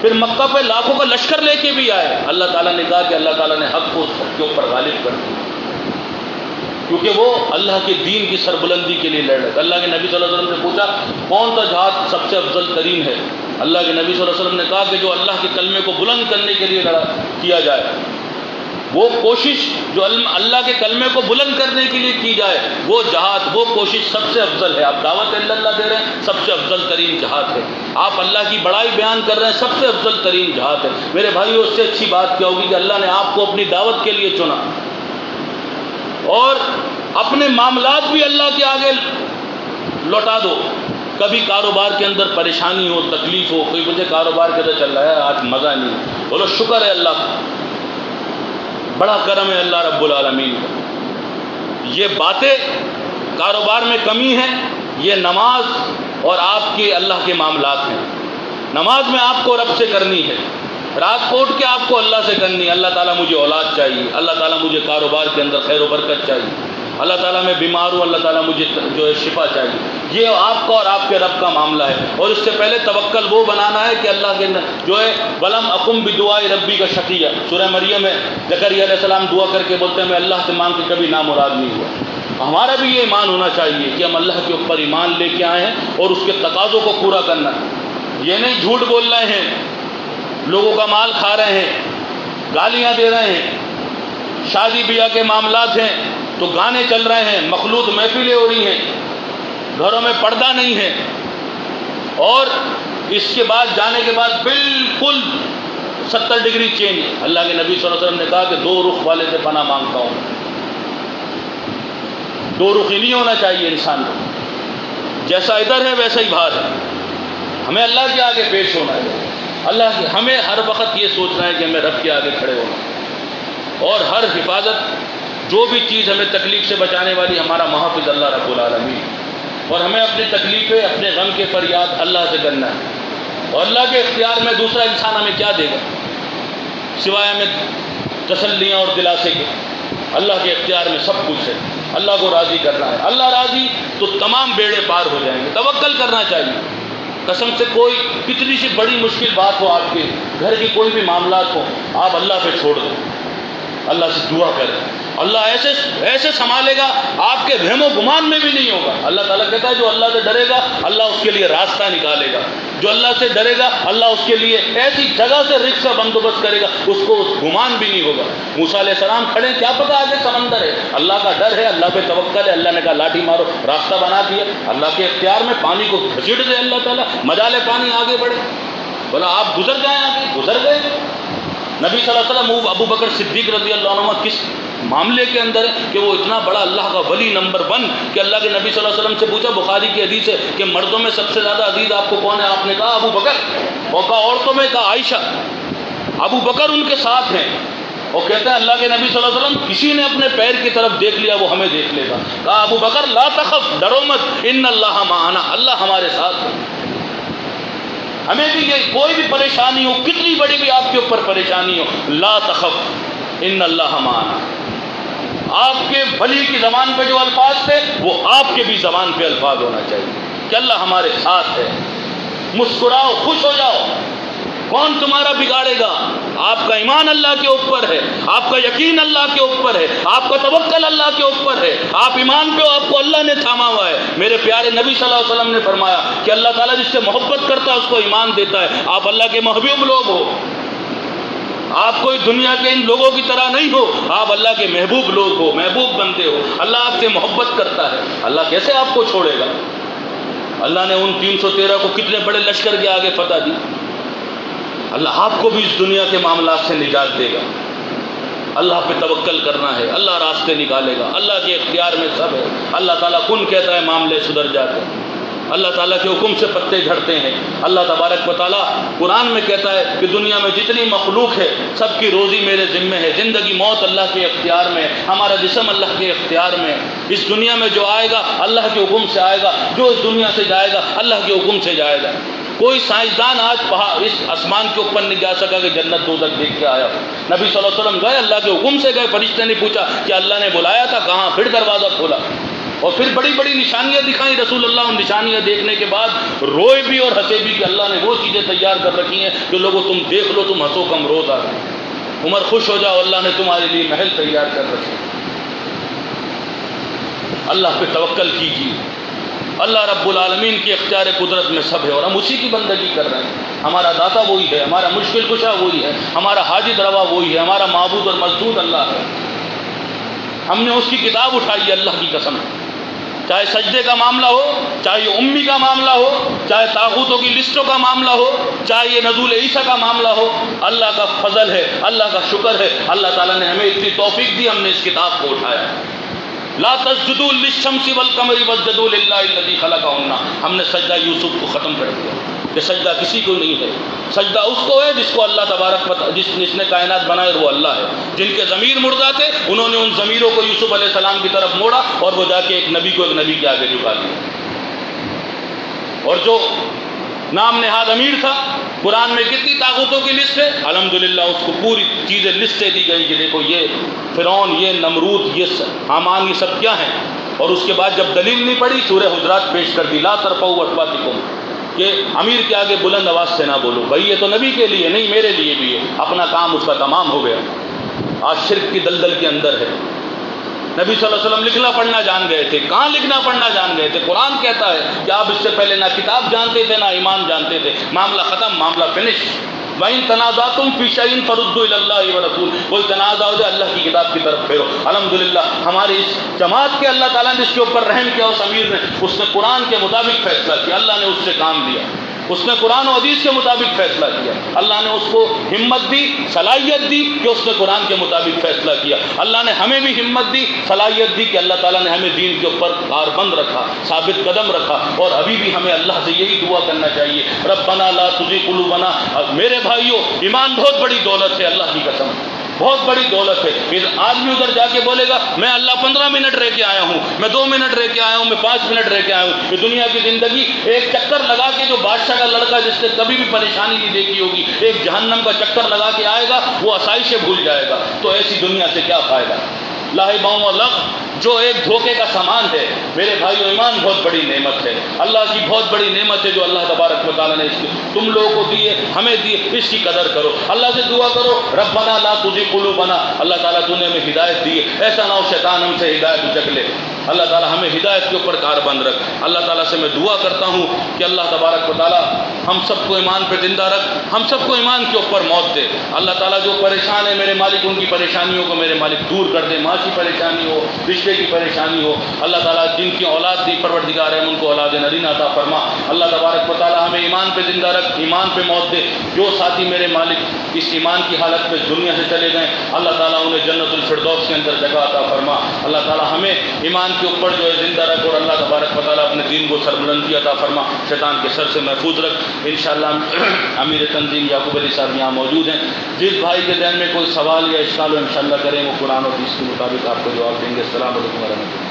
A: پھر مکہ پہ لاکھوں کا لشکر لے کے بھی آئے. اللہ تعالیٰ نے کہا کہ اللہ تعالیٰ نے حق کو اس کے اوپر غالب کر دیا, کیونکہ وہ اللہ کے دین کی سربلندی کے لیے لڑ رہے تھے. اللہ کے نبی صلی اللہ علیہ وسلم نے پوچھا کون سا جہاد سب سے افضل ترین ہے؟ اللہ کے نبی صلی اللہ علیہ وسلم نے کہا کہ جو اللہ کے کلمے کو بلند کرنے کے لیے کیا جائے, وہ کوشش جو اللہ کے کلمے کو بلند کرنے کے لیے کی جائے, وہ جہاد, وہ کوشش سب سے افضل ہے. آپ دعوت اللہ دے رہے ہیں, سب سے افضل ترین جہاد ہے. آپ اللہ کی بڑائی بیان کر رہے ہیں, سب سے افضل ترین جہاد ہے. میرے بھائیو, اس سے اچھی بات کیا ہوگی کہ اللہ نے آپ کو اپنی دعوت کے لیے چنا, اور اپنے معاملات بھی اللہ کے آگے لوٹا دو. کبھی کاروبار کے اندر پریشانی ہو, تکلیف ہو, کوئی مجھے کاروبار کے اندر چل رہا ہے, آج مزہ نہیں, بولو شکر ہے اللہ کا, بڑا کرم ہے اللہ رب العالمین کا. یہ باتیں کاروبار میں کمی ہے, یہ نماز اور آپ کے اللہ کے معاملات ہیں. نماز میں آپ کو رب سے کرنی ہے, رات کو اٹھ کے آپ کو اللہ سے کرنی ہے. اللہ تعالیٰ مجھے اولاد چاہیے, اللہ تعالیٰ مجھے کاروبار کے اندر خیر و برکت چاہیے, اللہ تعالیٰ میں بیمار ہوں, اللہ تعالیٰ مجھے جو ہے شفا چاہیے. یہ آپ کا اور آپ کے رب کا معاملہ ہے. اور اس سے پہلے توکل وہ بنانا ہے کہ اللہ کے جو ہے ولم اقم بدعاء ربی کا شقیہ, سورہ مریم میں زکریا علیہ السلام دعا کر کے بولتے ہیں میں اللہ سے مانگ کے کبھی نامراد نہیں ہوا. ہمارا بھی یہ ایمان ہونا چاہیے کہ ہم اللہ کے اوپر ایمان لے کے آئے ہیں اور اس کے تقاضوں کو پورا کرنا ہے. یہ نہیں جھوٹ بول رہے ہیں, لوگوں کا مال کھا رہے ہیں, گالیاں دے رہے ہیں, شادی بیاہ کے معاملات ہیں تو گانے چل رہے ہیں, مخلوط محفلیں ہو رہی ہیں, گھروں میں پردہ نہیں ہے, اور اس کے بعد جانے کے بعد بالکل 70 ڈگری چینج. اللہ کے نبی صلی اللہ علیہ وسلم نے کہا کہ 2 رخ والے سے پناہ مانگتا ہوں. 2 رخی نہیں ہونا چاہیے انسان کو, جیسا ادھر ہے ویسا ہی باہر ہے. ہمیں اللہ کے آگے پیش ہونا ہے، اللہ کے ہمیں ہر وقت یہ سوچنا ہے کہ ہمیں رب کے آگے کھڑے ہونا ہے، اور ہر حفاظت جو بھی چیز ہمیں تکلیف سے بچانے والی ہمارا محافظ اللہ رب العالمین، اور ہمیں اپنی تکلیفیں اپنے غم کے فریاد اللہ سے کرنا ہے، اور اللہ کے اختیار میں دوسرا انسان ہمیں کیا دے گا سوائے ہمیں تسلیاں اور دلاسے کے؟ اللہ کے اختیار میں سب کچھ ہے، اللہ کو راضی کرنا ہے، اللہ راضی تو تمام بیڑے پار ہو جائیں گے۔ توکل کرنا چاہیے، قسم سے کوئی کتنی سی بڑی مشکل بات ہو، آپ کے گھر کی کوئی بھی معاملات ہو، آپ اللہ پہ چھوڑ دیں، اللہ سے دعا کریں، اللہ ایسے سنبھالے گا، آپ کے وہم و گمان میں بھی نہیں ہوگا۔ اللہ تعالیٰ کہتا ہے جو اللہ سے ڈرے گا اللہ اس کے لیے راستہ نکالے گا، جو اللہ سے ڈرے گا اللہ اس کے لیے ایسی جگہ سے رزق کا بندوبست کرے گا اس کو گمان بھی نہیں ہوگا۔ موسیٰ علیہ السلام کھڑے، کیا پتہ آگے سمندر ہے، اللہ کا ڈر ہے، اللہ پہ توکل ہے، اللہ نے کہا لاٹھی مارو، راستہ بنا دیا، اللہ کے اختیار میں پانی کو گھسیٹ دے اللہ تعالیٰ، مجالے پانی آگے بڑھے، بولا آپ گزر جائیں، آگے گزر گئے۔ نبی صلی اللہ علیہ وسلم ابو بکر صدیق رضی اللہ عنہ کس معاملے کے اندر ہے کہ وہ اتنا بڑا اللہ کا ولی نمبر 1 کہ اللہ کے نبی صلی اللہ علیہ وسلم سے پوچھا، بخاری کی حدیث ہے کہ مردوں میں سب سے زیادہ عزیز آپ کو کون ہے؟ آپ نے کہا ابو بکر، اور کہا عورتوں میں؟ کہا عائشہ۔ ابو بکر ان کے ساتھ ہیں، اور کہتے ہیں اللہ کے نبی صلی اللہ علیہ وسلم کسی نے اپنے پیر کی طرف دیکھ لیا وہ ہمیں دیکھ لے گا۔ کہا ابو بکر لا تخف، ڈرو مت، ان اللہ معنا، اللہ ہمارے ساتھ ہے۔ ہمیں بھی یہ کوئی بھی پریشانی ہو، کتنی بڑی بھی آپ کے اوپر پریشانی ہو، لا تخف ان اللہ معنا، آپ کے بھلی کی زبان پہ جو الفاظ تھے وہ آپ کے بھی زبان پہ الفاظ ہونا چاہیے کہ اللہ ہمارے ساتھ ہے۔ مسکراؤ، خوش ہو جاؤ، کون تمہارا بگاڑے گا؟ آپ کا ایمان اللہ کے اوپر ہے، آپ کا یقین اللہ کے اوپر ہے، آپ کا توکل اللہ کے اوپر ہے، آپ ایمان پہ ہو، آپ کو اللہ نے تھاما ہوا ہے۔ میرے پیارے نبی صلی اللہ علیہ وسلم نے فرمایا کہ اللہ تعالیٰ جس سے محبت کرتا ہے اس کو ایمان دیتا ہے۔ آپ اللہ کے محبوب لوگ ہو، آپ کوئی دنیا کے ان لوگوں کی طرح نہیں ہو، آپ اللہ کے محبوب لوگ ہو، محبوب بندے ہو، اللہ آپ سے محبت کرتا ہے، اللہ کیسے آپ کو چھوڑے گا؟ اللہ نے ان 313 کو کتنے بڑے لشکر کے آگے فتح دی، اللہ آپ کو بھی اس دنیا کے معاملات سے نجات دے گا۔ اللہ پہ توکل کرنا ہے، اللہ راستے نکالے گا، اللہ کے اختیار میں سب ہے۔ اللہ تعالیٰ کن کہتا ہے معاملے سدھر جاتے ہیں، اللہ تعالیٰ کے حکم سے پتے جھڑتے ہیں۔ اللہ تبارک و تعالیٰ قرآن میں کہتا ہے کہ دنیا میں جتنی مخلوق ہے سب کی روزی میرے ذمہ ہے، زندگی موت اللہ کے اختیار میں، ہمارا جسم اللہ کے اختیار میں، اس دنیا میں جو آئے گا اللہ کے حکم سے آئے گا، جو اس دنیا سے جائے گا اللہ کے حکم سے جائے گا۔ کوئی سائنسدان آج اس آسمان کے اوپر نہیں جا سکا کہ جنت دوزخ دیکھ کے آیا۔ نبی صلی اللہ علیہ وسلم گئے، اللہ کے حکم سے گئے، فرشتے نے پوچھا کہ اللہ نے بلایا تھا کہاں؟ پھر دروازہ کھولا اور پھر بڑی بڑی نشانیاں دکھائیں رسول اللہ۔ ان نشانیاں دیکھنے کے بعد روئے بھی اور ہنسے بھی کہ اللہ نے وہ چیزیں تیار کر رکھی ہیں کہ لوگوں تم دیکھ لو، تم ہنسو کم روز آ گئے۔ عمر خوش ہو جاؤ، اللہ نے تمہارے لیے محل تیار کر رکھے۔ اللہ پہ توکل کیجیے، اللہ رب العالمین کی اختیار قدرت میں سب ہے اور ہم اسی کی بندگی کر رہے ہیں۔ ہمارا داتا وہی ہے، ہمارا مشکل کشا وہی ہے، ہمارا حاجت روا وہی ہے، ہمارا معبود اور مسجود اللہ ہے۔ ہم نے اس کی کتاب اٹھائی ہے، اللہ کی قسم، چاہے سجدے کا معاملہ ہو، چاہے یہ امی کا معاملہ ہو، چاہے طاغوتوں کی لسٹوں کا معاملہ ہو، چاہے یہ نزول عیسیٰ کا معاملہ ہو، اللہ کا فضل ہے، اللہ کا شکر ہے، اللہ تعالیٰ نے ہمیں اتنی توفیق دی، ہم نے اس کتاب کو اٹھایا۔ لا تسجدوا للشمس والقمر واسجدوا للہ الذی خلقہن، ہم نے سجدہ یوسف کو ختم کر دیا کہ سجدہ کسی کو نہیں ہے، سجدہ اس کو ہے جس کو اللہ تبارک جس نے کائنات بنائے وہ اللہ ہے۔ جن کے ضمیر مردہ تھے انہوں نے ان ضمیروں کو یوسف علیہ السلام کی طرف موڑا اور وہ جا کے ایک نبی کو ایک نبی کے آگے جھکا دیا۔ اور جو نام نہاد امیر تھا، قرآن میں کتنی طاغوتوں کی لسٹ ہے، الحمدللہ اس کو پوری چیزیں لسٹیں دی گئی کہ دیکھو یہ فرعون، یہ نمرود، یہ حامان، یہ سب کیا ہیں۔ اور اس کے بعد جب دلیل نہیں پڑی سورہ حجرات پیش کر دی، لا ترفعوا اصواتکم، کہ امیر کے آگے بلند آواز سے نہ بولو، بھائی یہ تو نبی کے لیے نہیں میرے لیے بھی ہے، اپنا کام اس کا تمام ہو گیا۔ آج شرک کی دلدل کے اندر ہے۔ نبی صلی اللہ علیہ وسلم لکھنا پڑھنا جان گئے تھے، کہاں لکھنا پڑھنا جان گئے تھے؟ قرآن کہتا ہے کہ آپ اس سے پہلے نہ کتاب جانتے تھے نہ ایمان جانتے تھے، معاملہ ختم، معاملہ فنش۔ وَإِن تَنَازَعْتُمْ فِي شَيْءٍ فَرُدُّوهُ إِلَى اللَّهِ وَرَسُولِهِ، کوئی تنازع ہو جائے اللہ کی کتاب کی طرف پھیرو۔ الحمدللہ ہماری اس جماعت کے اللہ تعالیٰ نے جس کے اوپر رحم کیا، اس امیر نے، اس نے قرآن کے مطابق فیصلہ کیا، اللہ نے اس سے کام لیا۔ اس نے قرآن و حدیث کے مطابق فیصلہ کیا، اللہ نے اس کو ہمت دی، صلاحیت دی کہ اس نے قرآن کے مطابق فیصلہ کیا۔ اللہ نے ہمیں بھی ہمت دی، صلاحیت دی کہ اللہ تعالیٰ نے ہمیں دین کے اوپر کاربند رکھا، ثابت قدم رکھا، اور ابھی بھی ہمیں اللہ سے یہی دعا کرنا چاہیے، ربنا لا تزغ قلوبنا۔ میرے بھائیوں، ایمان بہت بڑی دولت ہے، اللہ کی قسم بہت بڑی دولت ہے۔ پھر آدمی ادھر جا کے بولے گا میں اللہ 15 منٹ رہ کے آیا ہوں، میں 2 منٹ رہ کے آیا ہوں، میں 5 منٹ رہ کے آیا ہوں۔ یہ دنیا کی زندگی ایک چکر لگا کے، جو بادشاہ کا لڑکا جس نے کبھی بھی پریشانی نہیں دیکھی ہوگی، ایک جہنم کا چکر لگا کے آئے گا، وہ آسائشیں بھول جائے گا۔ تو ایسی دنیا سے کیا فائدہ؟ لاہبوں و لغو جو ایک دھوکے کا سامان ہے۔ میرے بھائیو، ایمان بہت بڑی نعمت ہے، اللہ کی بہت بڑی نعمت ہے جو اللہ تبارک و تعالیٰ نے تم لوگوں کو دی ہے، ہمیں دی ہے، اس کی قدر کرو، اللہ سے دعا کرو، ربنا لا تزغ قلوبنا۔ اللہ تعالیٰ تو نے ہمیں ہدایت دی ہے، ایسا نہ ہو شیطان ہم سے ہدایت اچک لے۔ اللہ تعالیٰ ہمیں ہدایت کے اوپر کاربند رکھ۔ اللہ تعالیٰ سے میں دعا کرتا ہوں کہ اللہ تبارک و تعالیٰ ہم سب کو ایمان پہ زندہ رکھ، ہم سب کو ایمان کے اوپر موت دے۔ اللہ تعالیٰ جو پریشان ہے میرے مالک، ان کی پریشانیوں کو میرے مالک دور کر دے، معاشی پریشانی ہو، رشتے کی پریشانی ہو، اللہ تعالیٰ جن کی اولاد دی پروردگار ہے ان کو اولاد نرینہ عطا فرما۔ اللہ تبارک و تعالیٰ ہمیں ایمان پہ زندہ رکھ، ایمان پہ موت دے۔ جو ساتھی میرے مالک اس ایمان کی حالت میں دنیا سے چلے گئے، اللہ تعالیٰ انہیں جنت الفردوس کے اندر جگہ عطا فرما۔ اللہ تعالیٰ ہمیں ایمان کے اوپر جو ہے زندہ رکھ، اور اللہ تبارک و تعالیٰ اپنے دین کو سربلندی عطا فرما، شیطان کے سر سے محفوظ رکھ۔ انشاءاللہ امیر تنظیم یعقوب علی صاحب یہاں موجود ہیں، جس بھائی کے ذہن میں کوئی سوال یا اشکال ہو انشاءاللہ کریں، وہ قرآن اور حدیث کے مطابق آپ کو جواب دیں گے۔ السلام علیکم ورحمۃ اللہ۔